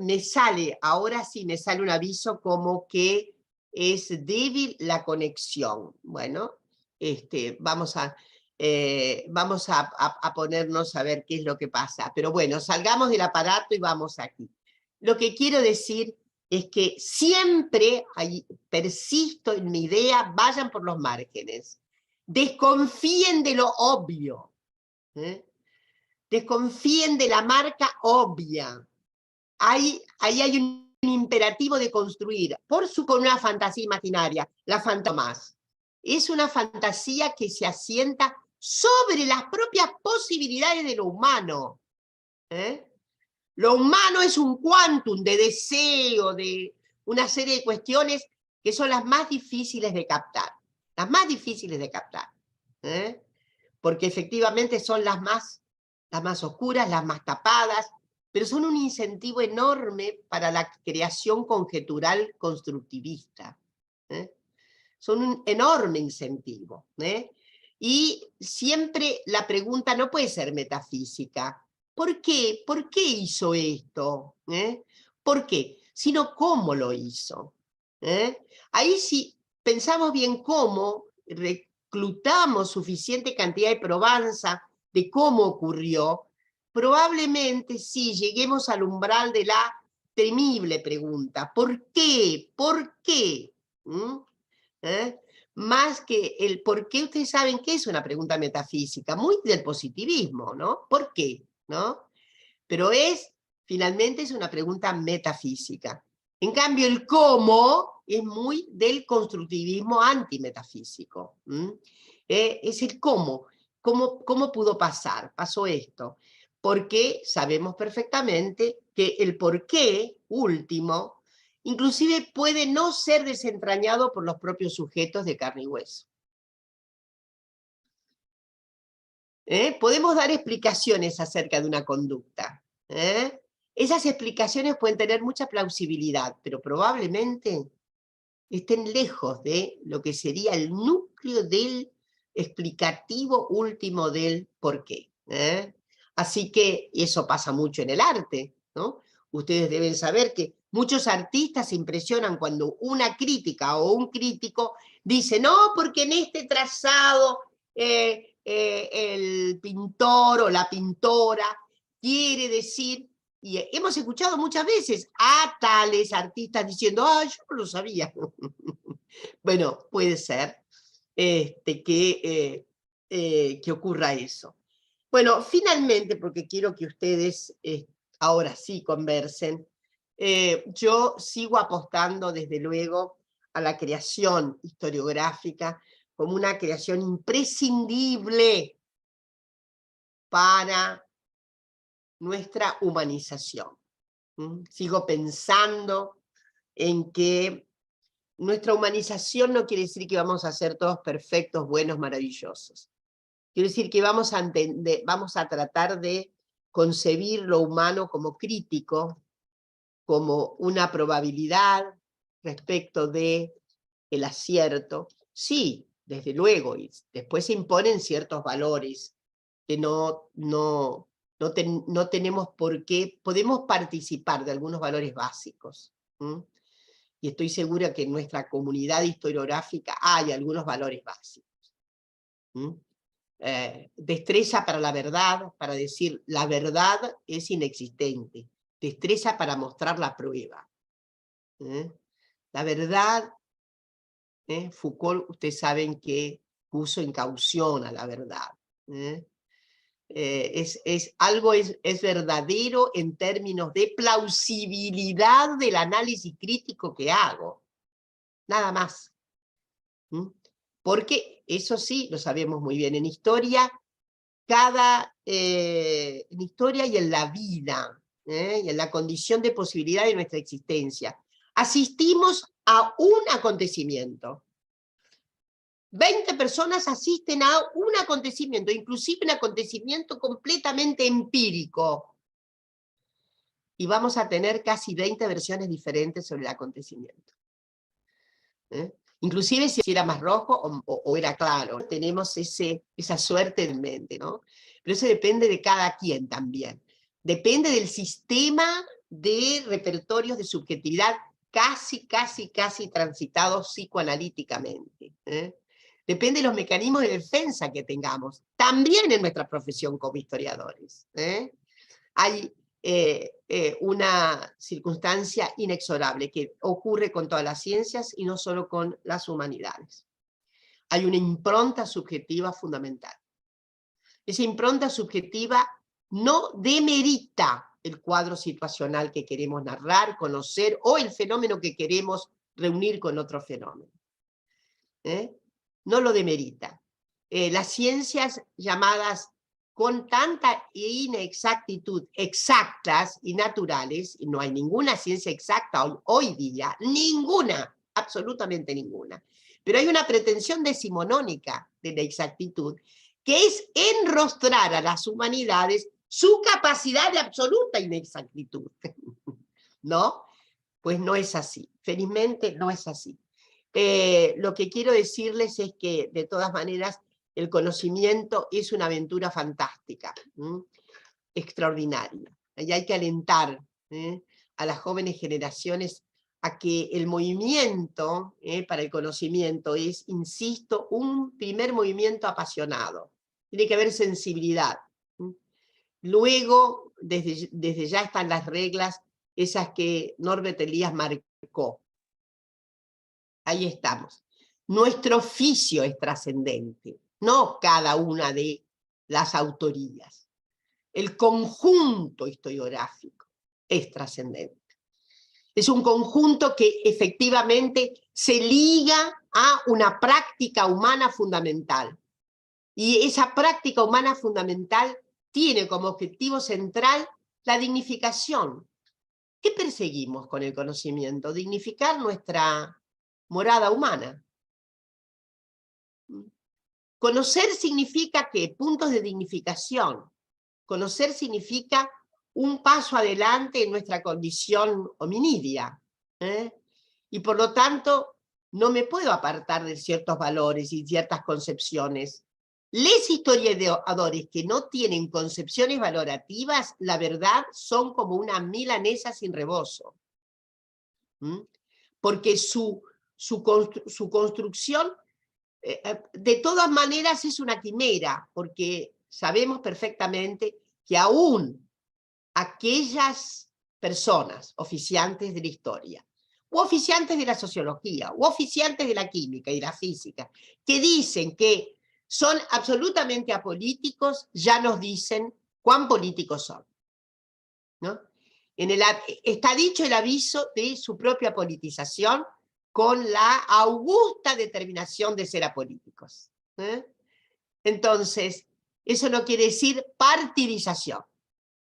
Speaker 3: Me sale, ahora sí me sale un aviso como que es débil la conexión. Bueno, vamos a ponernos a ver qué es lo que pasa. Pero bueno, salgamos del aparato y vamos aquí. Lo que quiero decir es que siempre persisto en mi idea, vayan por los márgenes. Desconfíen de lo obvio. Desconfíen de la marca obvia. Ahí hay un imperativo de construir, con una fantasía imaginaria, la fantasmas. Es una fantasía que se asienta sobre las propias posibilidades de lo humano. Lo humano es un quantum de deseo, de una serie de cuestiones que son las más difíciles de captar. Las más difíciles de captar. Porque efectivamente son las más oscuras, las más tapadas, pero son un incentivo enorme para la creación conjetural constructivista. Son un enorme incentivo. Y siempre la pregunta no puede ser metafísica. ¿Por qué? ¿Por qué hizo esto? ¿Por qué? Sino cómo lo hizo. Ahí sí pensamos bien cómo, reclutamos suficiente cantidad de probanza de cómo ocurrió, probablemente sí lleguemos al umbral de la temible pregunta. ¿Por qué? ¿Por qué? más que el por qué, ustedes saben que es una pregunta metafísica, muy del positivismo, ¿no? ¿Por qué? ¿No? Pero finalmente es una pregunta metafísica. En cambio, el cómo es muy del constructivismo antimetafísico. Es el cómo. ¿Cómo pudo pasar? Pasó esto. Porque sabemos perfectamente que el por qué último, inclusive puede no ser desentrañado por los propios sujetos de carne y hueso. Podemos dar explicaciones acerca de una conducta. Esas explicaciones pueden tener mucha plausibilidad, pero probablemente estén lejos de lo que sería el núcleo del explicativo último del por qué. Así que eso pasa mucho en el arte, ¿no? Ustedes deben saber que muchos artistas se impresionan cuando una crítica o un crítico dice, no, porque en este trazado el pintor o la pintora quiere decir, y hemos escuchado muchas veces a tales artistas diciendo, yo no lo sabía. Bueno, puede ser que ocurra eso. Bueno, finalmente, porque quiero que ustedes ahora sí conversen, yo sigo apostando desde luego a la creación historiográfica como una creación imprescindible para nuestra humanización. Sigo pensando en que nuestra humanización no quiere decir que vamos a ser todos perfectos, buenos, maravillosos. Quiere decir que vamos a tratar de concebir lo humano como crítico, como una probabilidad respecto del acierto. Sí, desde luego, y después se imponen ciertos valores que no tenemos por qué, podemos participar de algunos valores básicos. Y estoy segura que en nuestra comunidad historiográfica hay algunos valores básicos. Destreza para la verdad, para decir la verdad es inexistente. Destreza para mostrar la prueba. La verdad, Foucault, ustedes saben que puso en caución a la verdad. Algo es verdadero en términos de plausibilidad del análisis crítico que hago. Nada más. Porque eso sí, lo sabemos muy bien en historia, en historia y en la vida, y en la condición de posibilidad de nuestra existencia, asistimos a un acontecimiento. 20 personas asisten a un acontecimiento, inclusive un acontecimiento completamente empírico. Y vamos a tener casi 20 versiones diferentes sobre el acontecimiento. Inclusive si era más rojo o era claro. Tenemos esa suerte en mente, ¿no? Pero eso depende de cada quien también. Depende del sistema de repertorios de subjetividad casi transitados psicoanalíticamente. Depende de los mecanismos de defensa que tengamos, también en nuestra profesión como historiadores. Hay una circunstancia inexorable que ocurre con todas las ciencias y no solo con las humanidades. Hay una impronta subjetiva fundamental. Esa impronta subjetiva no demerita el cuadro situacional que queremos narrar, conocer, o el fenómeno que queremos reunir con otro fenómeno. No lo demerita. Las ciencias llamadas con tanta inexactitud, exactas y naturales, y no hay ninguna ciencia exacta hoy día, ninguna, absolutamente ninguna, pero hay una pretensión decimonónica de la exactitud, que es enrostrar a las humanidades su capacidad de absoluta inexactitud. ¿No? Pues no es así, felizmente no es así. Lo que quiero decirles es que, de todas maneras, el conocimiento es una aventura fantástica, extraordinaria. Y hay que alentar a las jóvenes generaciones a que el movimiento para el conocimiento es, insisto, un primer movimiento apasionado. Tiene que haber sensibilidad. Luego, desde ya están las reglas, esas que Norbert Elias marcó. Ahí estamos. Nuestro oficio es trascendente, no cada una de las autorías. El conjunto historiográfico es trascendente. Es un conjunto que efectivamente se liga a una práctica humana fundamental. Y esa práctica humana fundamental tiene como objetivo central la dignificación. ¿Qué perseguimos con el conocimiento? Dignificar nuestra morada humana. Conocer significa que puntos de dignificación. Conocer significa un paso adelante en nuestra condición hominidia. Y por lo tanto, no me puedo apartar de ciertos valores y ciertas concepciones. Les historiadores que no tienen concepciones valorativas, la verdad, son como una milanesa sin rebozo. Porque su construcción, de todas maneras, es una quimera, porque sabemos perfectamente que aún aquellas personas oficiantes de la historia, u oficiantes de la sociología, u oficiantes de la química y la física, que dicen que son absolutamente apolíticos, ya nos dicen cuán políticos son, ¿no? Está dicho el aviso de su propia politización con la augusta determinación de ser apolíticos. Entonces, eso no quiere decir partidización,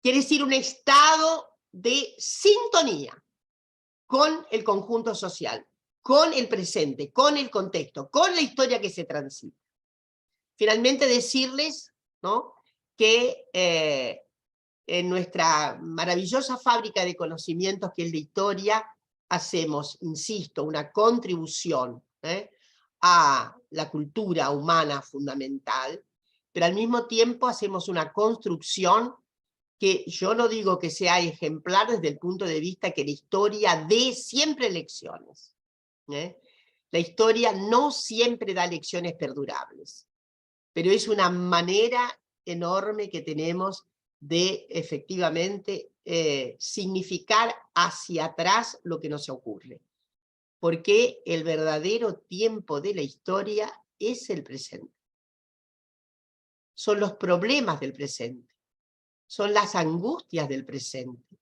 Speaker 3: quiere decir un estado de sintonía con el conjunto social, con el presente, con el contexto, con la historia que se transita. Finalmente decirles, ¿no?, que en nuestra maravillosa fábrica de conocimientos que es la historia, hacemos, insisto, una contribución a la cultura humana fundamental, pero al mismo tiempo hacemos una construcción que yo no digo que sea ejemplar desde el punto de vista que la historia dé siempre lecciones. La historia no siempre da lecciones perdurables, pero es una manera enorme que tenemos de efectivamente significar hacia atrás lo que nos ocurre. Porque el verdadero tiempo de la historia es el presente. Son los problemas del presente. Son las angustias del presente.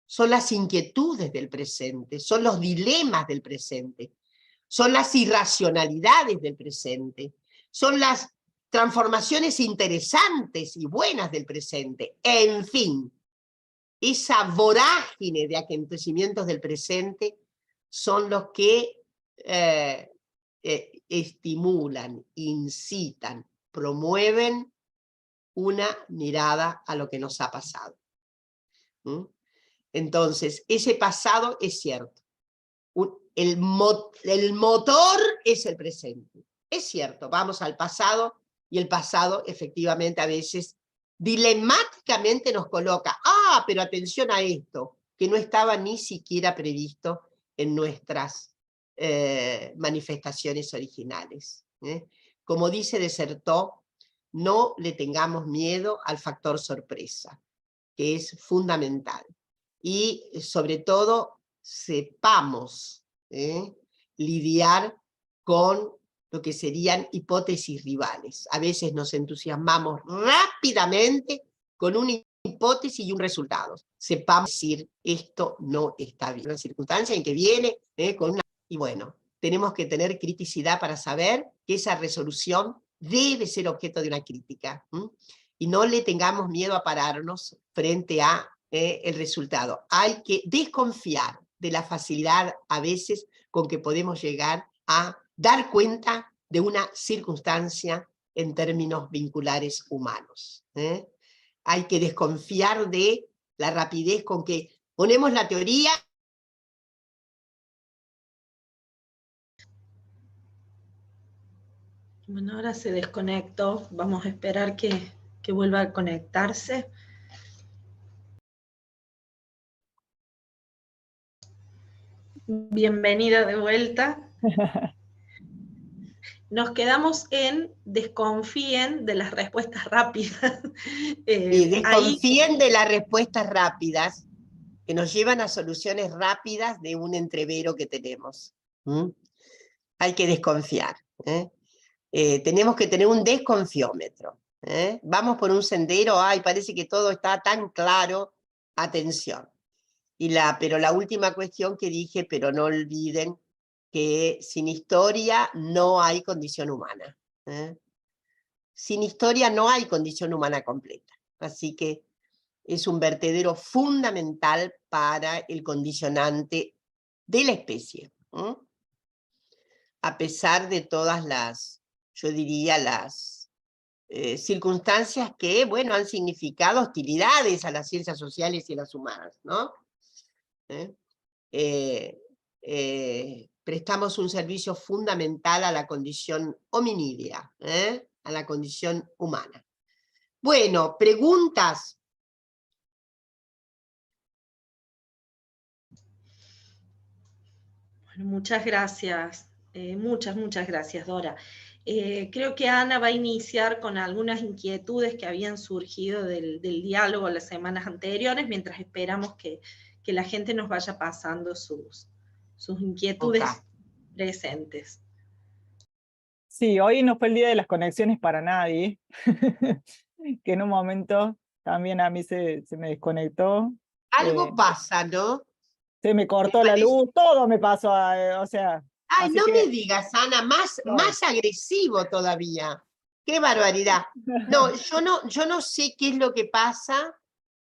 Speaker 3: Son las inquietudes del presente. Son los dilemas del presente. Son las irracionalidades del presente. Son las transformaciones interesantes y buenas del presente. En fin, esa vorágine de acontecimientos del presente son los que estimulan, incitan, promueven una mirada a lo que nos ha pasado. Entonces, ese pasado es cierto. El motor es el presente. Es cierto, vamos al pasado, y el pasado efectivamente a veces dilemáticamente nos coloca, pero atención a esto, que no estaba ni siquiera previsto en nuestras manifestaciones originales. Como dice Desertó, no le tengamos miedo al factor sorpresa, que es fundamental. Y sobre todo, sepamos lidiar con lo que serían hipótesis rivales. A veces nos entusiasmamos rápidamente con una hipótesis y un resultado. Sepamos decir, esto no está bien. Una circunstancia en que viene con una... Y bueno, tenemos que tener criticidad para saber que esa resolución debe ser objeto de una crítica. Y no le tengamos miedo a pararnos frente a el resultado. Hay que desconfiar de la facilidad a veces con que podemos llegar a dar cuenta de una circunstancia en términos vinculares humanos. Hay que desconfiar de la rapidez con que ponemos la teoría.
Speaker 1: Bueno, ahora se desconectó. Vamos a esperar que vuelva a conectarse. Bienvenida de vuelta. Nos quedamos en desconfíen de las respuestas rápidas.
Speaker 3: Desconfíen de las respuestas rápidas que nos llevan a soluciones rápidas de un entrevero que tenemos. hay que desconfiar. Tenemos que tener un desconfiómetro. Vamos por un sendero, ay, parece que todo está tan claro, atención. Pero la última cuestión que dije, pero no olviden que sin historia no hay condición humana. Sin historia no hay condición humana completa. Así que es un vertedero fundamental para el condicionante de la especie. A pesar de todas las, yo diría, las circunstancias que, bueno, han significado hostilidades a las ciencias sociales y a las humanas, ¿no? Prestamos un servicio fundamental a la condición hominidia, a la condición humana. Bueno, ¿preguntas?
Speaker 1: Bueno, muchas gracias, muchas gracias, Dora. Creo que Ana va a iniciar con algunas inquietudes que habían surgido del diálogo las semanas anteriores, mientras esperamos que la gente nos vaya pasando sus inquietudes presentes.
Speaker 2: Sí, hoy no fue el día de las conexiones para nadie, que en un momento también a mí se me desconectó.
Speaker 3: Algo pasa, ¿no?
Speaker 2: Se me cortó la luz, todo me pasó, o sea...
Speaker 3: Ay, no me digas, Ana, más agresivo todavía. ¡Qué barbaridad! No, yo no sé qué es lo que pasa,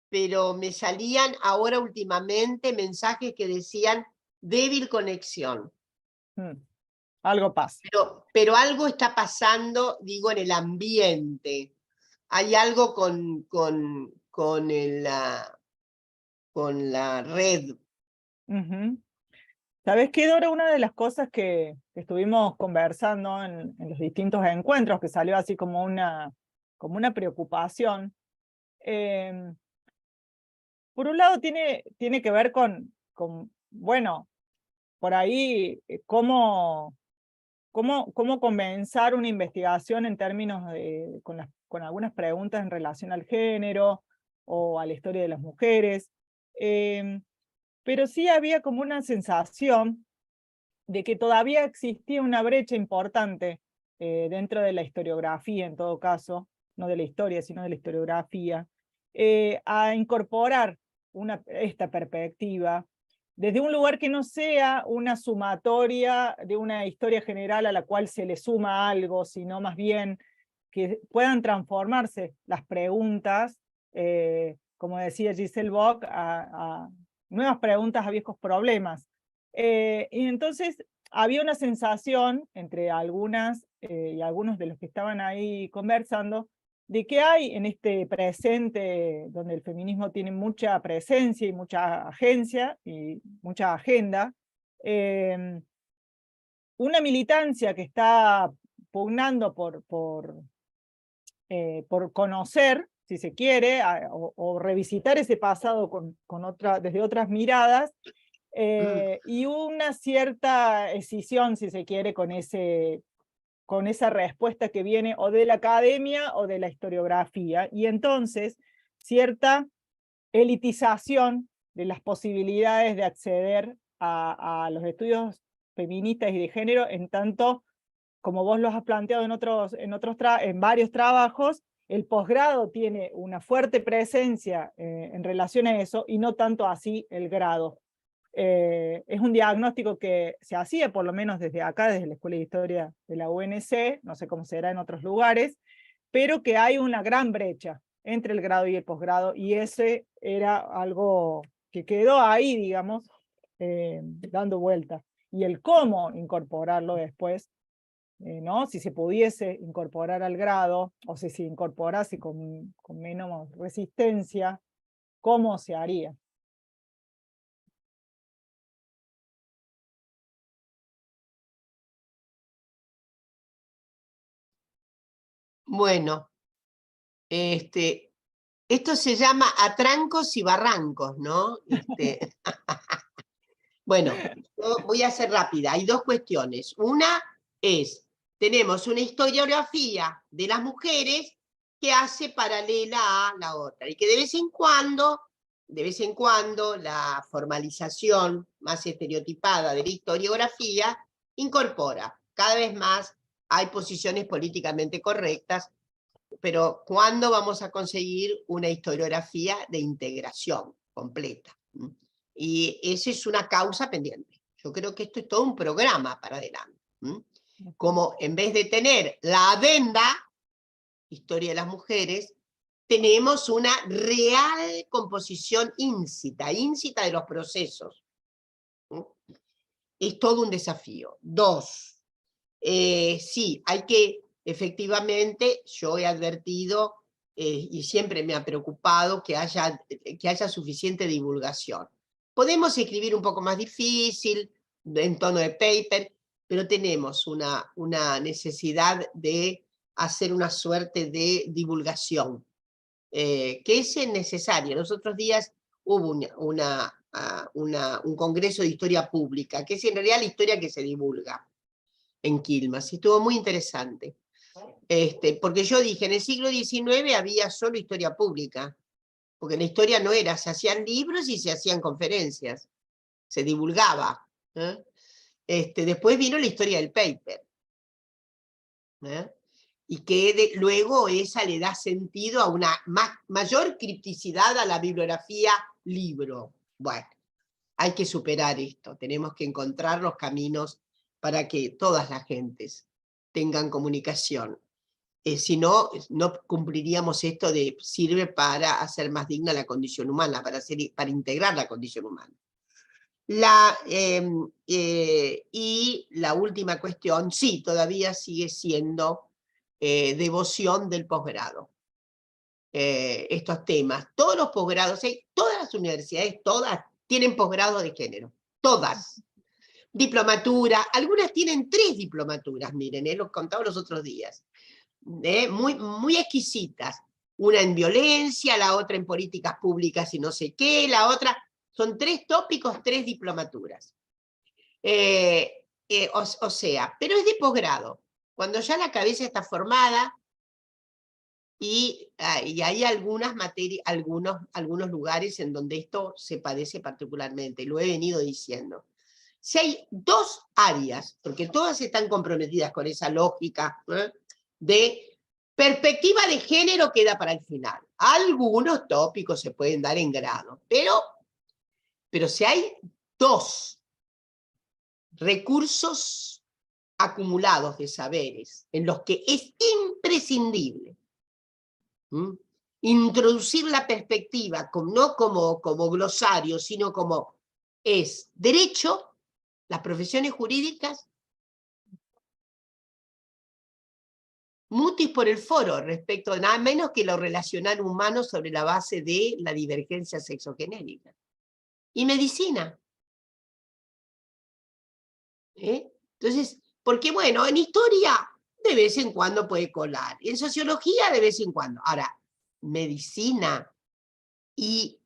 Speaker 3: pero me salían ahora últimamente mensajes que decían débil conexión.
Speaker 2: Algo pasa.
Speaker 3: Pero algo está pasando, digo, en el ambiente. Hay algo con la red.
Speaker 2: ¿Sabes qué, Dora? Una de las cosas que estuvimos conversando en los distintos encuentros, que salió así como una preocupación, por un lado tiene que ver con bueno, por ahí, cómo comenzar una investigación en términos de, con algunas preguntas en relación al género o a la historia de las mujeres. Pero sí había como una sensación de que todavía existía una brecha importante dentro de la historiografía, en todo caso, no de la historia, sino de la historiografía, a incorporar esta perspectiva desde un lugar que no sea una sumatoria de una historia general a la cual se le suma algo, sino más bien que puedan transformarse las preguntas, como decía Giselle Bock, a nuevas preguntas a viejos problemas. Y entonces había una sensación entre algunas y algunos de los que estaban ahí conversando, de que hay en este presente donde el feminismo tiene mucha presencia y mucha agencia y mucha agenda, una militancia que está pugnando por conocer, si se quiere, o revisitar ese pasado desde otras miradas, y una cierta escisión, si se quiere, con esa respuesta que viene o de la academia o de la historiografía, y entonces cierta elitización de las posibilidades de acceder a los estudios feministas y de género, en tanto, como vos lo has planteado en varios trabajos, el posgrado tiene una fuerte presencia en relación a eso, y no tanto así el grado. Es un diagnóstico que se hacía, por lo menos desde acá, desde la Escuela de Historia de la UNC, no sé cómo será en otros lugares, pero que hay una gran brecha entre el grado y el posgrado, y ese era algo que quedó ahí, digamos, dando vueltas. Y el cómo incorporarlo después, ¿no? Si se pudiese incorporar al grado, o si se incorporase con menos resistencia, ¿cómo se haría?
Speaker 3: Bueno, esto se llama atrancos y barrancos, ¿no? Bueno, yo voy a ser rápida. Hay dos cuestiones. Una es, tenemos una historiografía de las mujeres que hace paralela a la otra, y que de vez en cuando, la formalización más estereotipada de la historiografía incorpora. Cada vez más hay posiciones políticamente correctas, pero ¿cuándo vamos a conseguir una historiografía de integración completa? Y esa es una causa pendiente. Yo creo que esto es todo un programa para adelante. Como en vez de tener la adenda, historia de las mujeres, tenemos una real composición íncita de los procesos. Es todo un desafío. 2, sí, hay que, efectivamente, yo he advertido, y siempre me ha preocupado que haya suficiente divulgación. Podemos escribir un poco más difícil, en tono de paper, pero tenemos una necesidad de hacer una suerte de divulgación, que es necesaria. Los otros días hubo un congreso de historia pública, que es en realidad la historia que se divulga en Quilmes, y estuvo muy interesante. Porque yo dije, en el siglo XIX había solo historia pública, porque la historia no era, se hacían libros y se hacían conferencias, se divulgaba. Después vino la historia del paper, y que luego esa le da sentido a una mayor cripticidad a la bibliografía libro. Bueno, hay que superar esto, tenemos que encontrar los caminos para que todas las gentes tengan comunicación. Si no, no cumpliríamos esto de sirve para hacer más digna la condición humana, para integrar la condición humana. Y la última cuestión, sí, todavía sigue siendo devoción del posgrado. Estos temas, todos los posgrados, todas las universidades, todas tienen posgrado de género, todas. Diplomatura, algunas tienen 3 diplomaturas, miren, los contaba los otros días, muy exquisitas, una en violencia, la otra en políticas públicas y no sé qué, la otra, son 3 tópicos, 3 diplomaturas. O sea, pero es de posgrado, cuando ya la cabeza está formada, y hay algunas materias, algunos lugares en donde esto se padece particularmente, lo he venido diciendo. Si hay 2 áreas, porque todas están comprometidas con esa lógica de perspectiva de género, queda para el final. Algunos tópicos se pueden dar en grado, pero si hay 2 recursos acumulados de saberes en los que es imprescindible introducir la perspectiva, no como glosario, sino como es derecho, las profesiones jurídicas, mutis por el foro respecto de nada menos que lo relacional humano sobre la base de la divergencia sexogenérica. Y medicina. Entonces, porque bueno, en historia de vez en cuando puede colar, en sociología de vez en cuando. Ahora, medicina y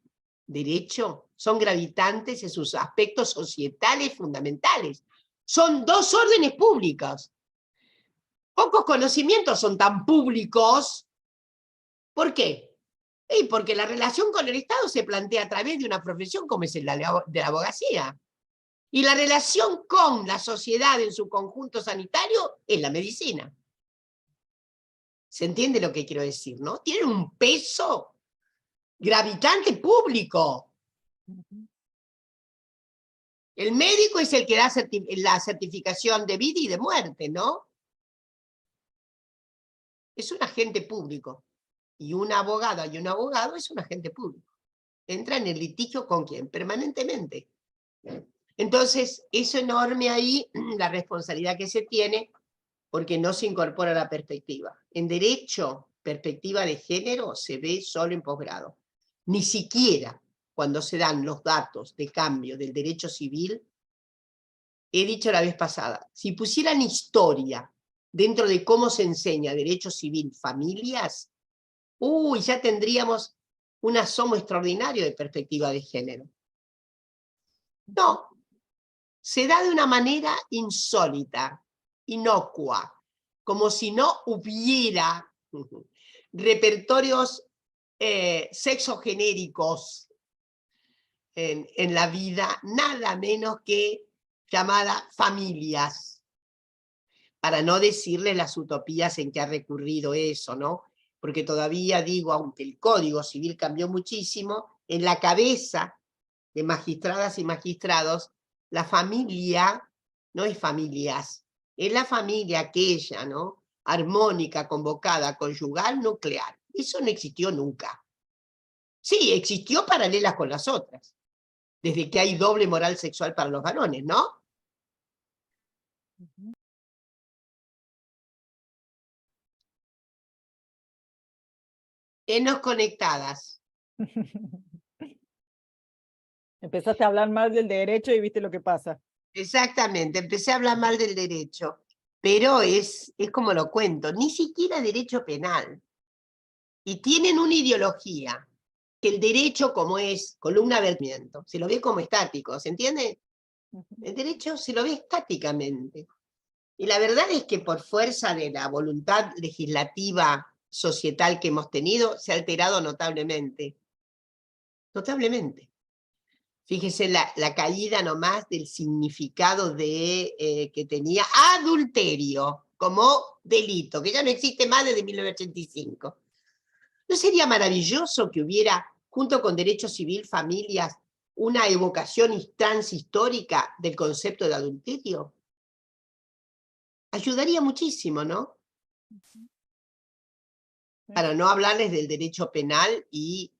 Speaker 3: derecho son gravitantes en sus aspectos societales fundamentales. Son 2 órdenes públicas. Pocos conocimientos son tan públicos. ¿Por qué? Porque la relación con el Estado se plantea a través de una profesión como es la de la abogacía. Y la relación con la sociedad en su conjunto sanitario es la medicina. ¿Se entiende lo que quiero decir, no? Tienen un peso gravitante público. El médico es el que da la certificación de vida y de muerte, ¿no? Es un agente público. Y una abogada y un abogado es un agente público. Entra en el litigio con quién, permanentemente. Entonces, es enorme ahí la responsabilidad que se tiene porque no se incorpora la perspectiva. En derecho, perspectiva de género se ve solo en posgrado. Ni siquiera cuando se dan los datos de cambio del derecho civil, he dicho la vez pasada, si pusieran historia dentro de cómo se enseña derecho civil familias, ya tendríamos un asomo extraordinario de perspectiva de género. No, se da de una manera insólita, inocua, como si no hubiera repertorios sexogenéricos en la vida, nada menos que llamada familias. para no decirles las utopías en que ha recurrido eso, ¿no? Porque todavía digo, aunque el Código Civil cambió muchísimo, en la cabeza de magistradas y magistrados, la familia no es familias, es la familia aquella, ¿no? Armónica, convocada, conyugal, nuclear. Eso no existió nunca. Sí, existió paralela con las otras, desde que hay doble moral sexual para los varones, ¿no? Enos conectadas.
Speaker 2: Empezaste a hablar mal del derecho y viste lo que pasa.
Speaker 3: Exactamente, empecé a hablar mal del derecho, pero es como lo cuento, ni siquiera derecho penal. Y tienen una ideología, que el derecho como es columna vertimiento, se lo ve como estático, ¿se entiende? El derecho se lo ve estáticamente. Y la verdad es que por fuerza de la voluntad legislativa societal que hemos tenido, se ha alterado notablemente. Notablemente. Fíjese la caída nomás del significado de que tenía adulterio como delito, que ya no existe más desde 1985. ¿No sería maravilloso que hubiera, junto con derecho civil, familias, una evocación transhistórica del concepto de adulterio? Ayudaría muchísimo, ¿no? Para no hablarles del derecho penal y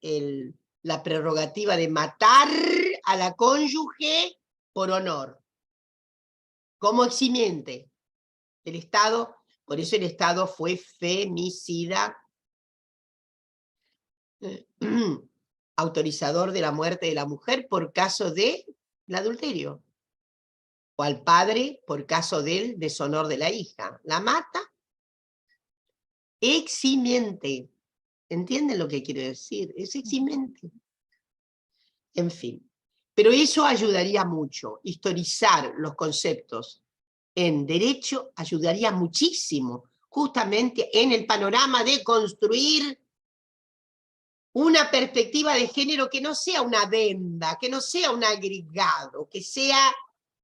Speaker 3: la prerrogativa de matar a la cónyuge por honor, como eximiente del Estado. Por eso el Estado fue femicida, autorizador de la muerte de la mujer por caso del adulterio, o al padre por caso del deshonor de la hija. La mata, eximiente. ¿Entienden lo que quiero decir? Es eximiente. En fin. Pero eso ayudaría mucho. Historizar los conceptos en derecho ayudaría muchísimo, justamente en el panorama de construir una perspectiva de género que no sea una adenda, que no sea un agregado, que sea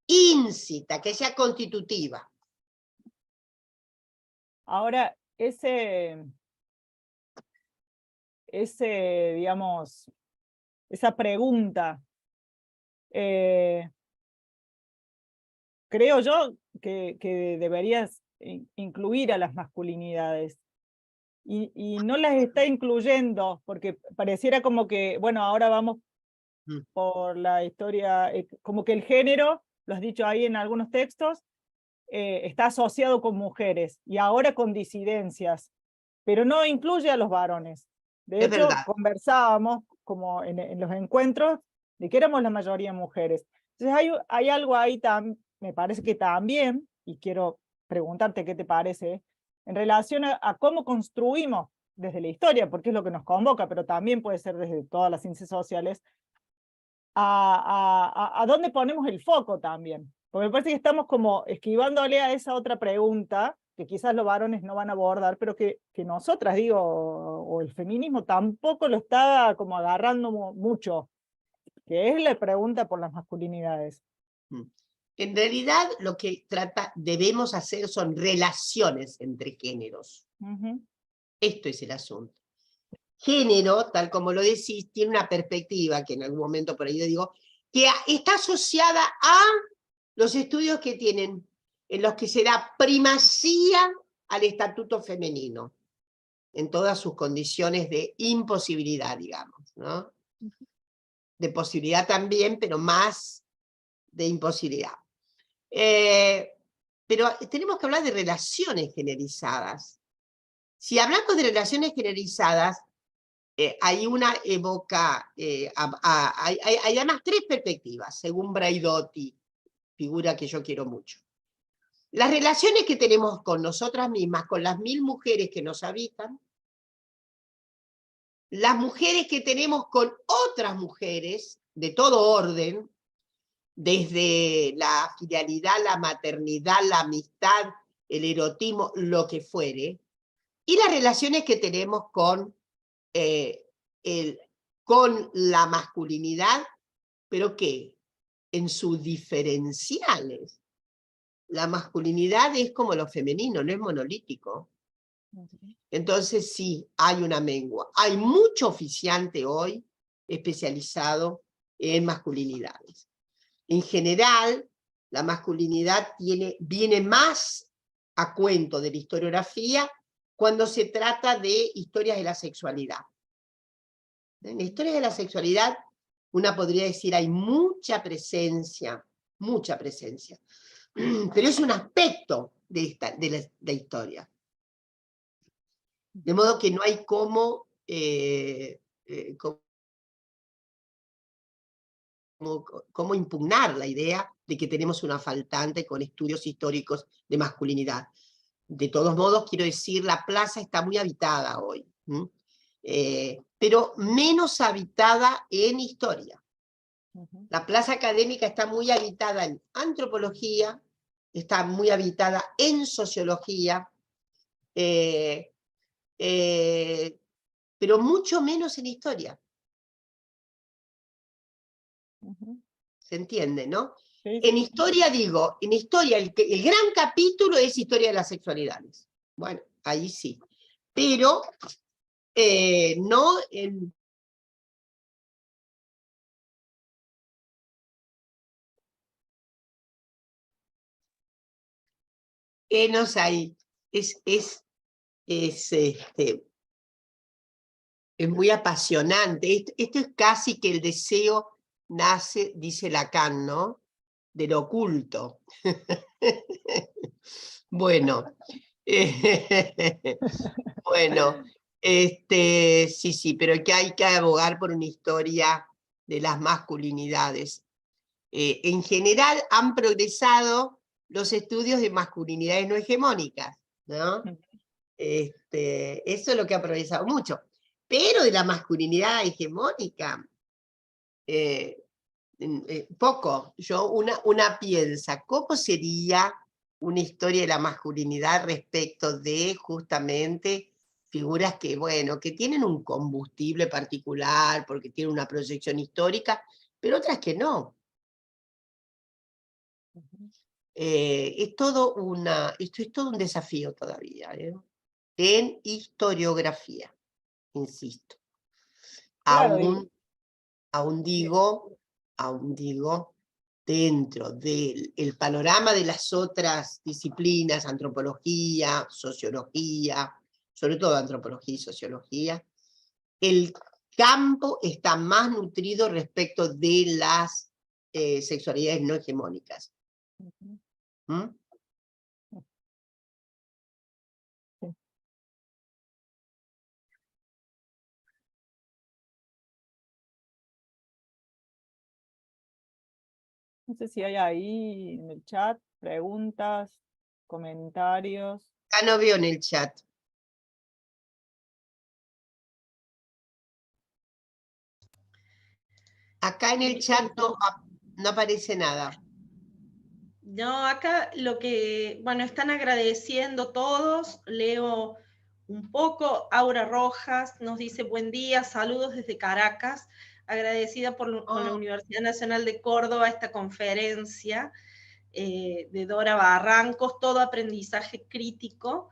Speaker 3: íncita, que sea constitutiva.
Speaker 2: Ahora, digamos, esa pregunta, creo yo que deberías incluir a las masculinidades. Y no las está incluyendo, porque pareciera como que, bueno, ahora vamos por la historia, como que el género, lo has dicho ahí en algunos textos, está asociado con mujeres, y ahora con disidencias, pero no incluye a los varones. De
Speaker 3: Es
Speaker 2: hecho,
Speaker 3: verdad.
Speaker 2: conversábamos como en los encuentros de que éramos la mayoría mujeres. Entonces hay algo ahí, me parece que también, y quiero preguntarte qué te parece, en relación a cómo construimos desde la historia, porque es lo que nos convoca, pero también puede ser desde todas las ciencias sociales, a dónde ponemos el foco también. Porque me parece que estamos como esquivándole a esa otra pregunta, que quizás los varones no van a abordar, pero que nosotras, digo, o el feminismo tampoco lo está como agarrando mucho, que es la pregunta por las masculinidades.
Speaker 3: En realidad, lo que debemos hacer son relaciones entre géneros. Esto es el asunto. Género, tal como lo decís, tiene una perspectiva, que en algún momento por ahí digo, que está asociada a los estudios que tienen, en los que se da primacía al estatuto femenino, en todas sus condiciones de imposibilidad, digamos, ¿no? De posibilidad también, pero más de imposibilidad. Pero tenemos que hablar de relaciones generalizadas. Si hablamos de relaciones generalizadas, hay una evoca, hay además tres perspectivas, según Braidotti, figura que yo quiero mucho. Las relaciones que tenemos con nosotras mismas, con las 1000 mujeres que nos habitan, las mujeres que tenemos con otras mujeres de todo orden, desde la filialidad, la maternidad, la amistad, el erotismo, lo que fuere, y las relaciones que tenemos con la masculinidad, pero ¿qué? En sus diferenciales. la masculinidad es como lo femenino, no es monolítico. Entonces sí, hay una mengua. Hay mucho oficiante hoy especializado en masculinidades. En general, la masculinidad viene más a cuento de la historiografía cuando se trata de historias de la sexualidad. En la historia de la sexualidad, una podría decir, hay mucha presencia, pero es un aspecto de la historia. De modo que no hay cómo impugnar la idea de que tenemos una faltante con estudios históricos de masculinidad. De todos modos, quiero decir, la plaza está muy habitada hoy, pero menos habitada en historia. La plaza académica está muy habitada en antropología, está muy habitada en sociología, pero mucho menos en historia. ¿Se entiende, no?
Speaker 2: Sí,
Speaker 3: En
Speaker 2: sí.
Speaker 3: historia digo, en historia el gran capítulo es historia de las sexualidades. Bueno, ahí sí. Pero no en... Enos ahí. Es muy apasionante. Esto es casi que el deseo nace, dice Lacan, ¿no? Del oculto. Bueno. Bueno, sí, pero que hay que abogar por una historia de las masculinidades. En general han progresado los estudios de masculinidades no hegemónicas, ¿no? Eso es lo que ha progresado mucho. Pero de la masculinidad hegemónica, poco. Una piensa, ¿cómo sería una historia de la masculinidad respecto de justamente figuras que, bueno, que tienen un combustible particular, porque tienen una proyección histórica, pero otras que no? Esto es todo un desafío todavía, en historiografía, insisto.
Speaker 2: Claro,
Speaker 3: Aún digo, dentro del panorama de las otras disciplinas, antropología, sociología, sobre todo antropología y sociología, el campo está más nutrido respecto de las sexualidades no hegemónicas. ¿Mm?
Speaker 2: no sé si hay ahí en el chat preguntas, comentarios.
Speaker 3: Acá no veo en el chat. Acá en el chat no aparece nada.
Speaker 1: No, acá lo que, bueno, están agradeciendo todos, leo un poco. Aura Rojas nos dice buen día, saludos desde Caracas, agradecida con la Universidad Nacional de Córdoba esta conferencia de Dora Barrancos, todo aprendizaje crítico,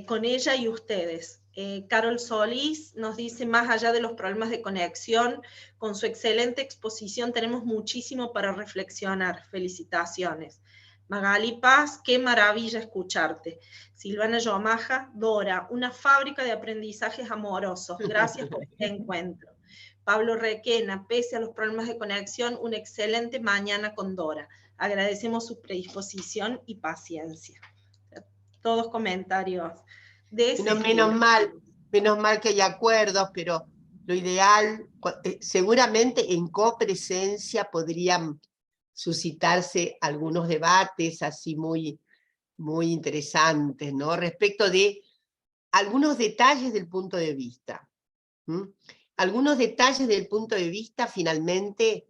Speaker 1: con ella y ustedes. Carol Solís nos dice, más allá de los problemas de conexión, con su excelente exposición tenemos muchísimo para reflexionar. Felicitaciones. Magali Paz, qué maravilla escucharte. Silvana Yomaja, Dora, una fábrica de aprendizajes amorosos. Gracias por este encuentro. Pablo Requena, pese a los problemas de conexión, una excelente mañana con Dora. Agradecemos su predisposición y paciencia. Todos comentarios de ese estilo.
Speaker 3: Menos mal que hay acuerdos, pero lo ideal, seguramente en copresencia podrían suscitarse algunos debates así muy, muy interesantes, ¿no? Respecto de algunos detalles del punto de vista. Algunos detalles del punto de vista finalmente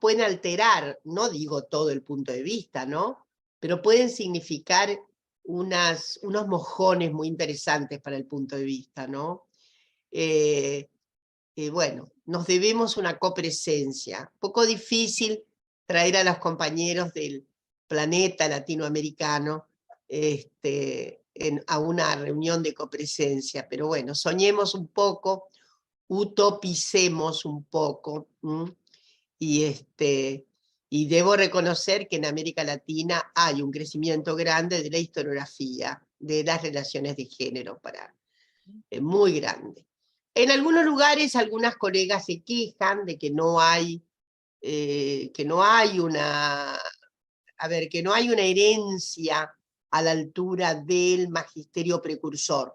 Speaker 3: pueden alterar, no digo todo el punto de vista, ¿no? Pero pueden significar unos mojones muy interesantes para el punto de vista, ¿no? Bueno, nos debemos una copresencia. Poco difícil traer a los compañeros del planeta latinoamericano a una reunión de copresencia. Pero bueno, soñemos un poco, utopicemos un poco, y debo reconocer que en América Latina hay un crecimiento grande de la historiografía, de las relaciones de género, muy grande. En algunos lugares, algunas colegas se quejan de que no hay una herencia a la altura del magisterio precursor.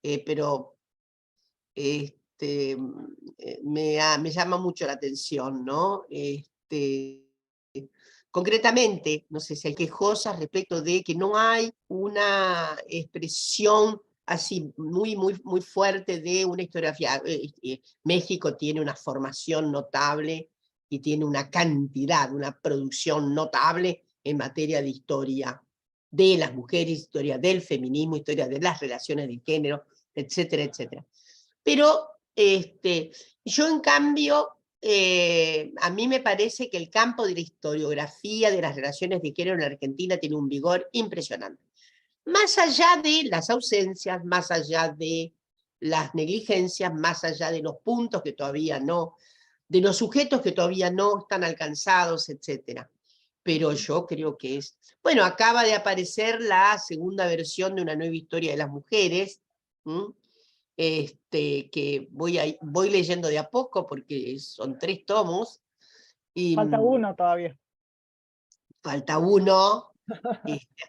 Speaker 3: Pero me llama mucho la atención, ¿no? Concretamente, no sé si hay quejosas respecto de que no hay una expresión así muy, muy, muy fuerte de una historiografía. México tiene una formación notable y tiene una cantidad, una producción notable en materia de historia de las mujeres, historia del feminismo, historia de las relaciones de género, etcétera, etcétera. Pero yo en cambio, a mí me parece que el campo de la historiografía de las relaciones de género en la Argentina tiene un vigor impresionante. Más allá de las ausencias, más allá de las negligencias, más allá de los puntos que todavía no, de los sujetos que todavía no están alcanzados, etc. Pero yo creo que es... Bueno, acaba de aparecer la segunda versión de una nueva historia de las mujeres, que voy leyendo de a poco porque son 3 tomos. Y,
Speaker 2: Falta uno todavía.
Speaker 3: falta uno,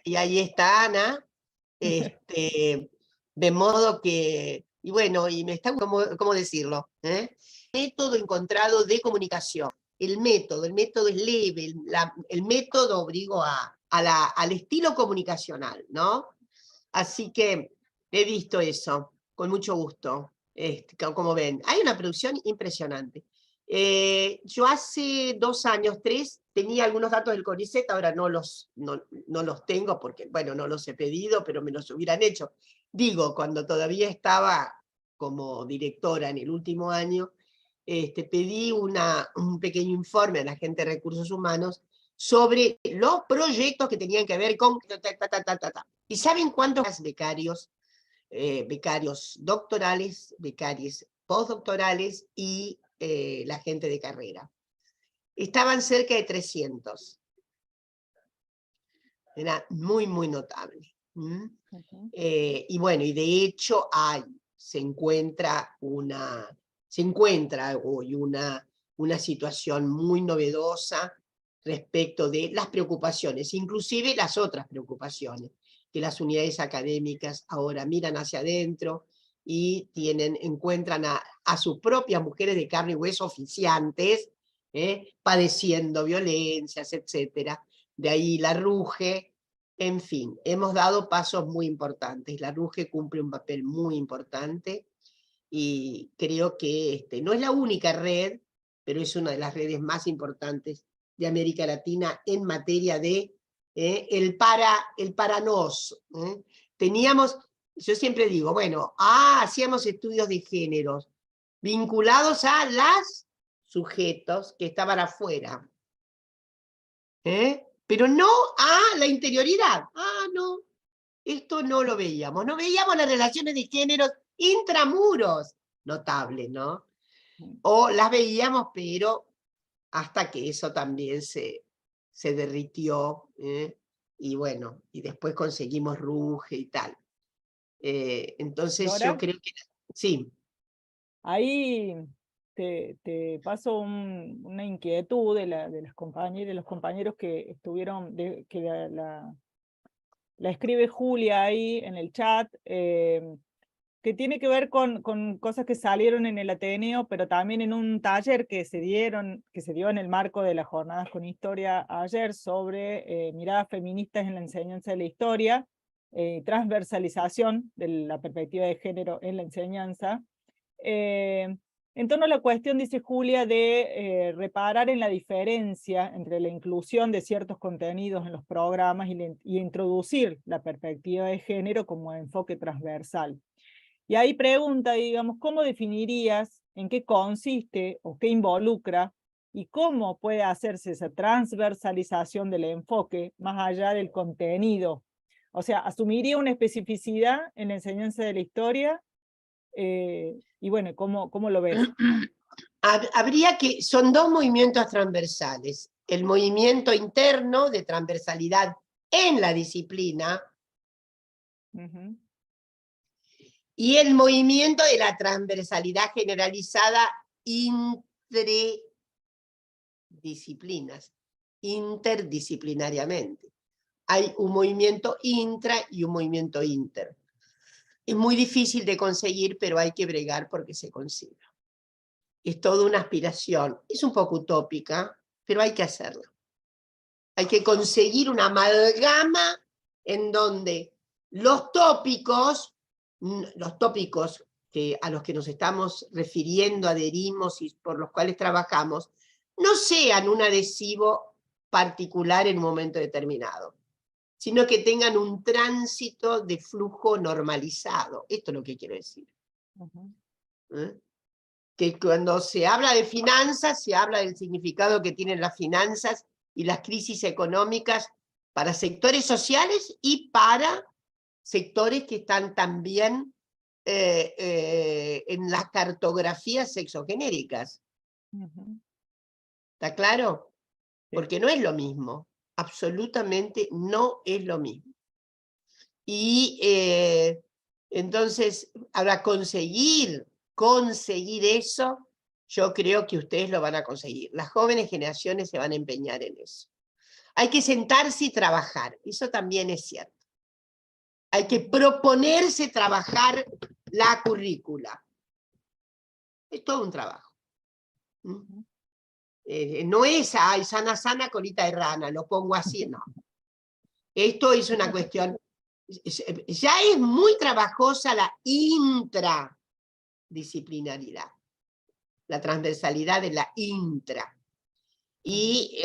Speaker 3: y ahí está Ana, de modo que, y bueno, y me está, ¿cómo decirlo? Método encontrado de comunicación. El método es leve, el método, digo, al estilo comunicacional, ¿no? Así que he visto eso, con mucho gusto. Como ven, hay una producción impresionante. Yo hace 2 años, 3, tenía algunos datos del CONICET, ahora no los tengo porque, bueno, no los he pedido, pero me los hubieran hecho. Digo, cuando todavía estaba como directora en el último año, pedí un pequeño informe a la gente de Recursos Humanos sobre los proyectos que tenían que ver con... ¿Y saben cuántos becarios? Becarios doctorales, becarios postdoctorales y la gente de carrera. Estaban cerca de 300. Era muy, muy notable. Y bueno, y de hecho se encuentra hoy una situación muy novedosa respecto de las preocupaciones, inclusive las otras preocupaciones, que las unidades académicas ahora miran hacia adentro y encuentran a sus propias mujeres de carne y hueso oficiantes, padeciendo violencias, etc. De ahí la RUGE. En fin, hemos dado pasos muy importantes. La RUGE cumple un papel muy importante y creo que no es la única red, pero es una de las redes más importantes de América Latina en materia de el para nos. Teníamos, yo siempre digo, bueno, hacíamos estudios de géneros vinculados a las sujetos que estaban afuera. Pero no a la interioridad. No, esto no lo veíamos. No veíamos las relaciones de géneros intramuros. Notable, ¿no? O las veíamos, pero hasta que eso también se derritió, y bueno, y después conseguimos RUGE y tal. Entonces yo creo que... Sí.
Speaker 2: Ahí te paso una inquietud de las compañeras y de los compañeros que estuvieron, que la escribe Julia ahí en el chat, que tiene que ver con cosas que salieron en el Ateneo, pero también en un taller que se dio en el marco de las jornadas con historia ayer sobre miradas feministas en la enseñanza de la historia, transversalización de la perspectiva de género en la enseñanza. En torno a la cuestión, dice Julia, de reparar en la diferencia entre la inclusión de ciertos contenidos en los programas y introducir la perspectiva de género como enfoque transversal. Y ahí pregunta, digamos, ¿cómo definirías en qué consiste o qué involucra y cómo puede hacerse esa transversalización del enfoque más allá del contenido. O sea, asumiría una especificidad en la enseñanza de la historia, y bueno, ¿cómo lo ves?
Speaker 3: Habría que, son dos movimientos transversales. El movimiento interno de transversalidad en la disciplina,
Speaker 2: Ujú.
Speaker 3: y el movimiento de la transversalidad generalizada entre disciplinas, interdisciplinariamente. Hay un movimiento intra y un movimiento inter. Es muy difícil de conseguir, pero hay que bregar porque se consiga. Es toda una aspiración. Es un poco utópica, pero hay que hacerla. Hay que conseguir una amalgama en donde los tópicos a los que nos estamos refiriendo, adherimos y por los cuales trabajamos, no sean un adhesivo particular en un momento determinado, sino que tengan un tránsito de flujo normalizado. Esto es lo que quiero decir. ¿Eh? Que cuando se habla de finanzas, se habla del significado que tienen las finanzas y las crisis económicas para sectores sociales y para sectores que están también en las cartografías sexogenéricas. ¿Está claro? Porque no es lo mismo, absolutamente no es lo mismo. Y entonces, ahora conseguir eso, yo creo que ustedes lo van a conseguir. Las jóvenes generaciones se van a empeñar en eso. Hay que sentarse y trabajar, eso también es cierto. Hay que proponerse trabajar la currícula. Es todo un trabajo. No es, ay, sana, sana, colita de rana, lo pongo así, no. Esto es una cuestión, ya es muy trabajosa la intradisciplinaridad, la transversalidad de la intra. Y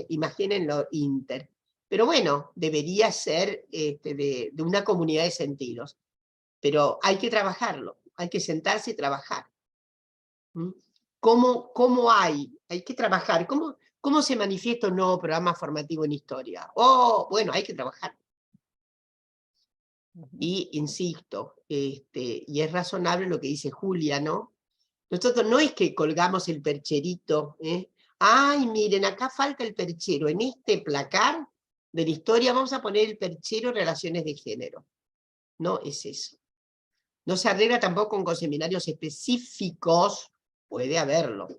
Speaker 3: imaginen lo inter. Pero bueno, debería ser de una comunidad de sentidos. Pero hay que trabajarlo, hay que sentarse y trabajar. ¿Cómo hay que trabajar? ¿Cómo se manifiesta un nuevo programa formativo en historia? Oh, bueno, hay que trabajar. Y insisto, y es razonable lo que dice Julia, ¿no? Nosotros no es que colgamos el percherito, ay, miren, acá falta el perchero, en este placar de la historia vamos a poner el perchero relaciones de género. No es eso. No se arregla tampoco con seminarios específicos, puede haberlo,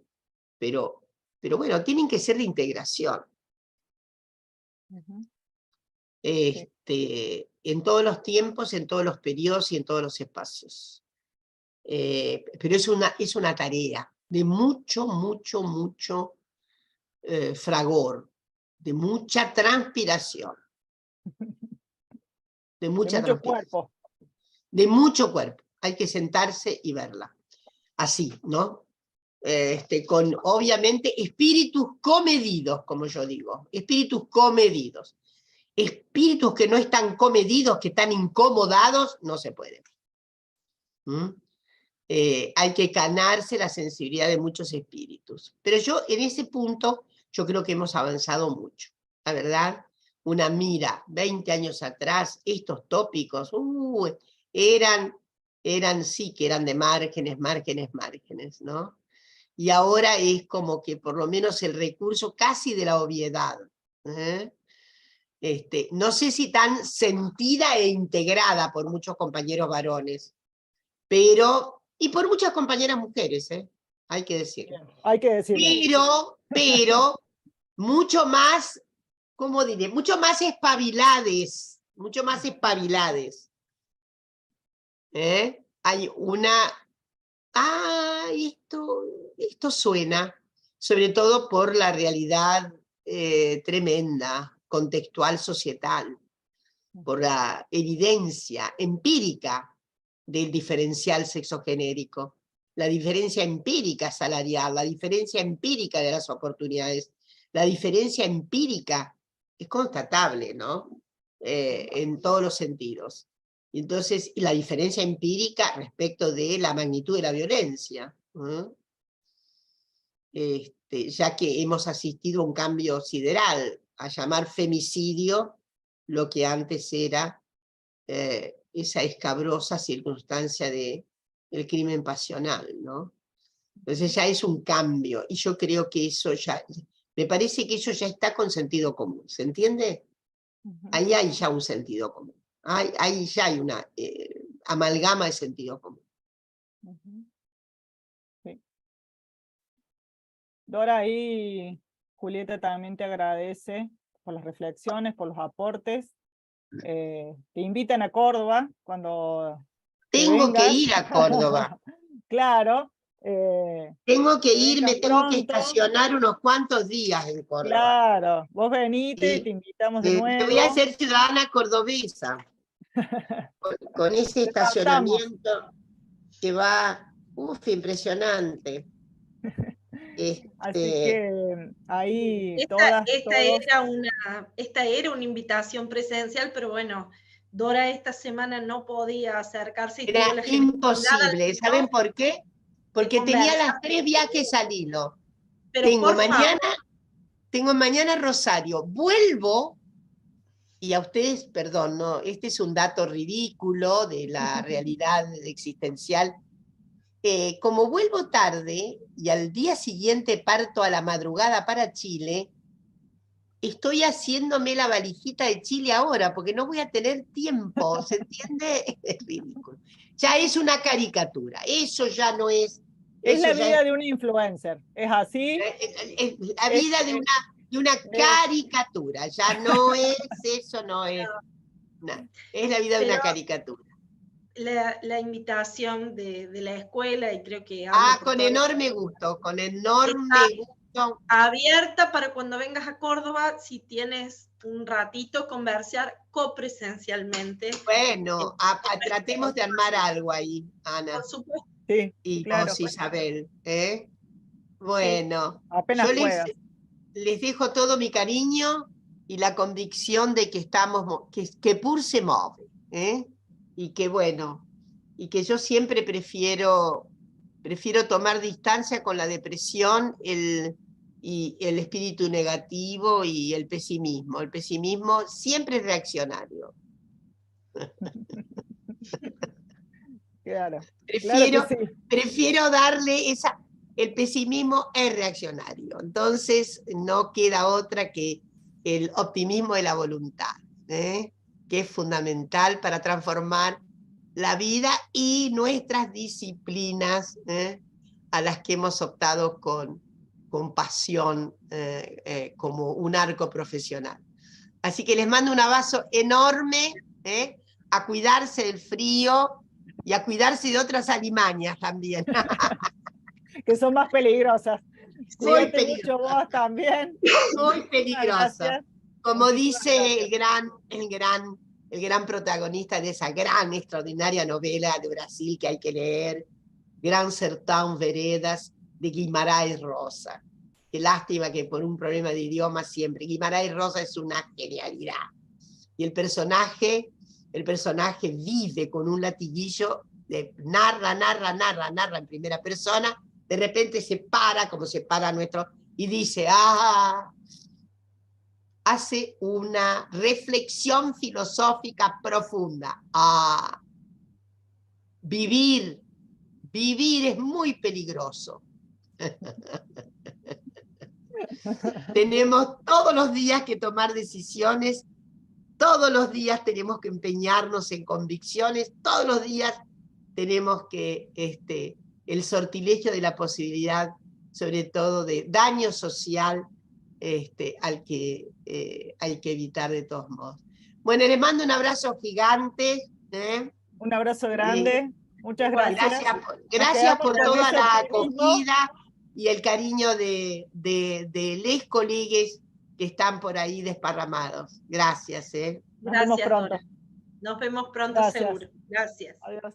Speaker 3: pero bueno, tienen que ser de integración. En todos los tiempos, en todos los periodos y en todos los espacios. Pero es una tarea de mucho fragor, de mucha transpiración. De mucho cuerpo. De mucho cuerpo. Hay que sentarse y verla. Así, ¿no? Con, obviamente, espíritus comedidos, como yo digo. Espíritus comedidos. Espíritus que no están comedidos, que están incomodados, no se pueden. Hay que ganarse la sensibilidad de muchos espíritus. Pero yo, en ese punto, yo creo que hemos avanzado mucho. La verdad, una mira, 20 años atrás, estos tópicos, sí que eran de márgenes, ¿no? Y ahora es como que por lo menos el recurso casi de la obviedad. No sé si tan sentida e integrada por muchos compañeros varones, pero, y por muchas compañeras mujeres, hay que decirlo.
Speaker 2: Hay que decirlo.
Speaker 3: Pero, mucho más, ¿cómo diré? Mucho más espabilades, Hay una, esto suena, sobre todo por la realidad tremenda, contextual, societal, por la evidencia empírica del diferencial sexogenérico, la diferencia empírica salarial, la diferencia empírica de las oportunidades, la diferencia empírica es constatable, ¿no? En todos los sentidos. Entonces, la diferencia empírica respecto de la magnitud de la violencia. ya que hemos asistido a un cambio sideral, a llamar femicidio lo que antes era esa escabrosa circunstancia del crimen pasional, ¿no? Entonces ya es un cambio, y yo creo que eso ya, me parece que eso ya está con sentido común, ¿se entiende? Ahí hay ya un sentido común, ahí ya hay una amalgama de sentido común.
Speaker 2: Sí. Dora, ahí Julieta también te agradece por las reflexiones, por los aportes. Te invitan a Córdoba cuando
Speaker 3: Tengo que
Speaker 2: vengas.
Speaker 3: ir a Córdoba.
Speaker 2: Claro.
Speaker 3: Tengo que
Speaker 2: que
Speaker 3: ir, me
Speaker 2: vengas
Speaker 3: tengo que
Speaker 2: pronto.
Speaker 3: estacionar unos cuantos días en Córdoba.
Speaker 2: Claro, vos venite y te invitamos de
Speaker 3: Te voy a
Speaker 2: nuevo.
Speaker 3: hacer ciudadana cordobesa. Con ese estacionamiento que va, impresionante.
Speaker 2: Así que ahí
Speaker 1: Esta
Speaker 2: todos.
Speaker 1: era una invitación presencial, pero bueno, Dora esta semana no podía acercarse y
Speaker 3: Era
Speaker 1: tuvo la
Speaker 3: imposible. ¿Saben por qué? Porque tenía
Speaker 1: conversar.
Speaker 3: las 3 viajes al hilo.
Speaker 1: Pero
Speaker 3: Tengo mañana Rosario, vuelvo, y a ustedes, perdón, no, este es un dato ridículo de la realidad existencial. Como vuelvo tarde y al día siguiente parto a la madrugada para Chile, estoy haciéndome la valijita de Chile ahora, porque no voy a tener tiempo, ¿se entiende? Es ridículo. Ya es una caricatura, eso ya no es...
Speaker 2: Es la
Speaker 3: ya
Speaker 2: vida de un influencer, es así.
Speaker 3: la vida de una caricatura, ya no es eso, no es... No, es la vida de una caricatura.
Speaker 1: La invitación de la escuela, y creo que
Speaker 3: Con enorme gusto, con enorme gusto.
Speaker 1: Abierta para cuando vengas a Córdoba, si tienes un ratito, conversar copresencialmente.
Speaker 3: Bueno, tratemos de armar algo ahí, Ana.
Speaker 1: Por supuesto.
Speaker 2: Sí,
Speaker 3: Y
Speaker 2: claro.
Speaker 3: vos, Isabel. Bueno,
Speaker 2: sí, apenas
Speaker 3: yo
Speaker 2: puedas.
Speaker 3: les dejo todo mi cariño y la convicción de que estamos, que Pur se mueve, y que bueno, y que yo siempre prefiero tomar distancia con la depresión y el espíritu negativo y el pesimismo. El pesimismo siempre es reaccionario.
Speaker 2: Claro, claro que sí.
Speaker 3: Prefiero darle esa... El pesimismo es reaccionario, entonces no queda otra que el optimismo de la voluntad, que es fundamental para transformar la vida y nuestras disciplinas, a las que hemos optado con pasión, como un arco profesional. Así que les mando un abrazo enorme, a cuidarse del frío y a cuidarse de otras alimañas también.
Speaker 2: Que son más peligrosas.
Speaker 3: Muy
Speaker 2: Cuídate mucho vos también.
Speaker 3: Muy peligrosa. Como
Speaker 2: Muchísimas
Speaker 3: dice
Speaker 2: gracias.
Speaker 3: el gran protagonista de esa gran, extraordinaria novela de Brasil que hay que leer, Gran Sertão Veredas, de Guimarães Rosa. Qué lástima que por un problema de idioma siempre. Guimarães Rosa es una genialidad. Y el personaje vive con un latiguillo, narra en primera persona, de repente se para, como se para nuestro, y dice, hace una reflexión filosófica profunda. Vivir es muy peligroso. Tenemos todos los días que tomar decisiones, todos los días tenemos que empeñarnos en convicciones, todos los días tenemos que, el sortilegio de la posibilidad, sobre todo de daño social, al que evitar de todos modos. Bueno, les mando un abrazo gigante.
Speaker 2: Un abrazo grande. Muchas gracias.
Speaker 3: Gracias por toda la acogida y el cariño de les colegues que están por ahí desparramados. Gracias.
Speaker 2: Nos vemos pronto.
Speaker 1: Nos vemos pronto, seguro. Gracias.
Speaker 2: Adiós.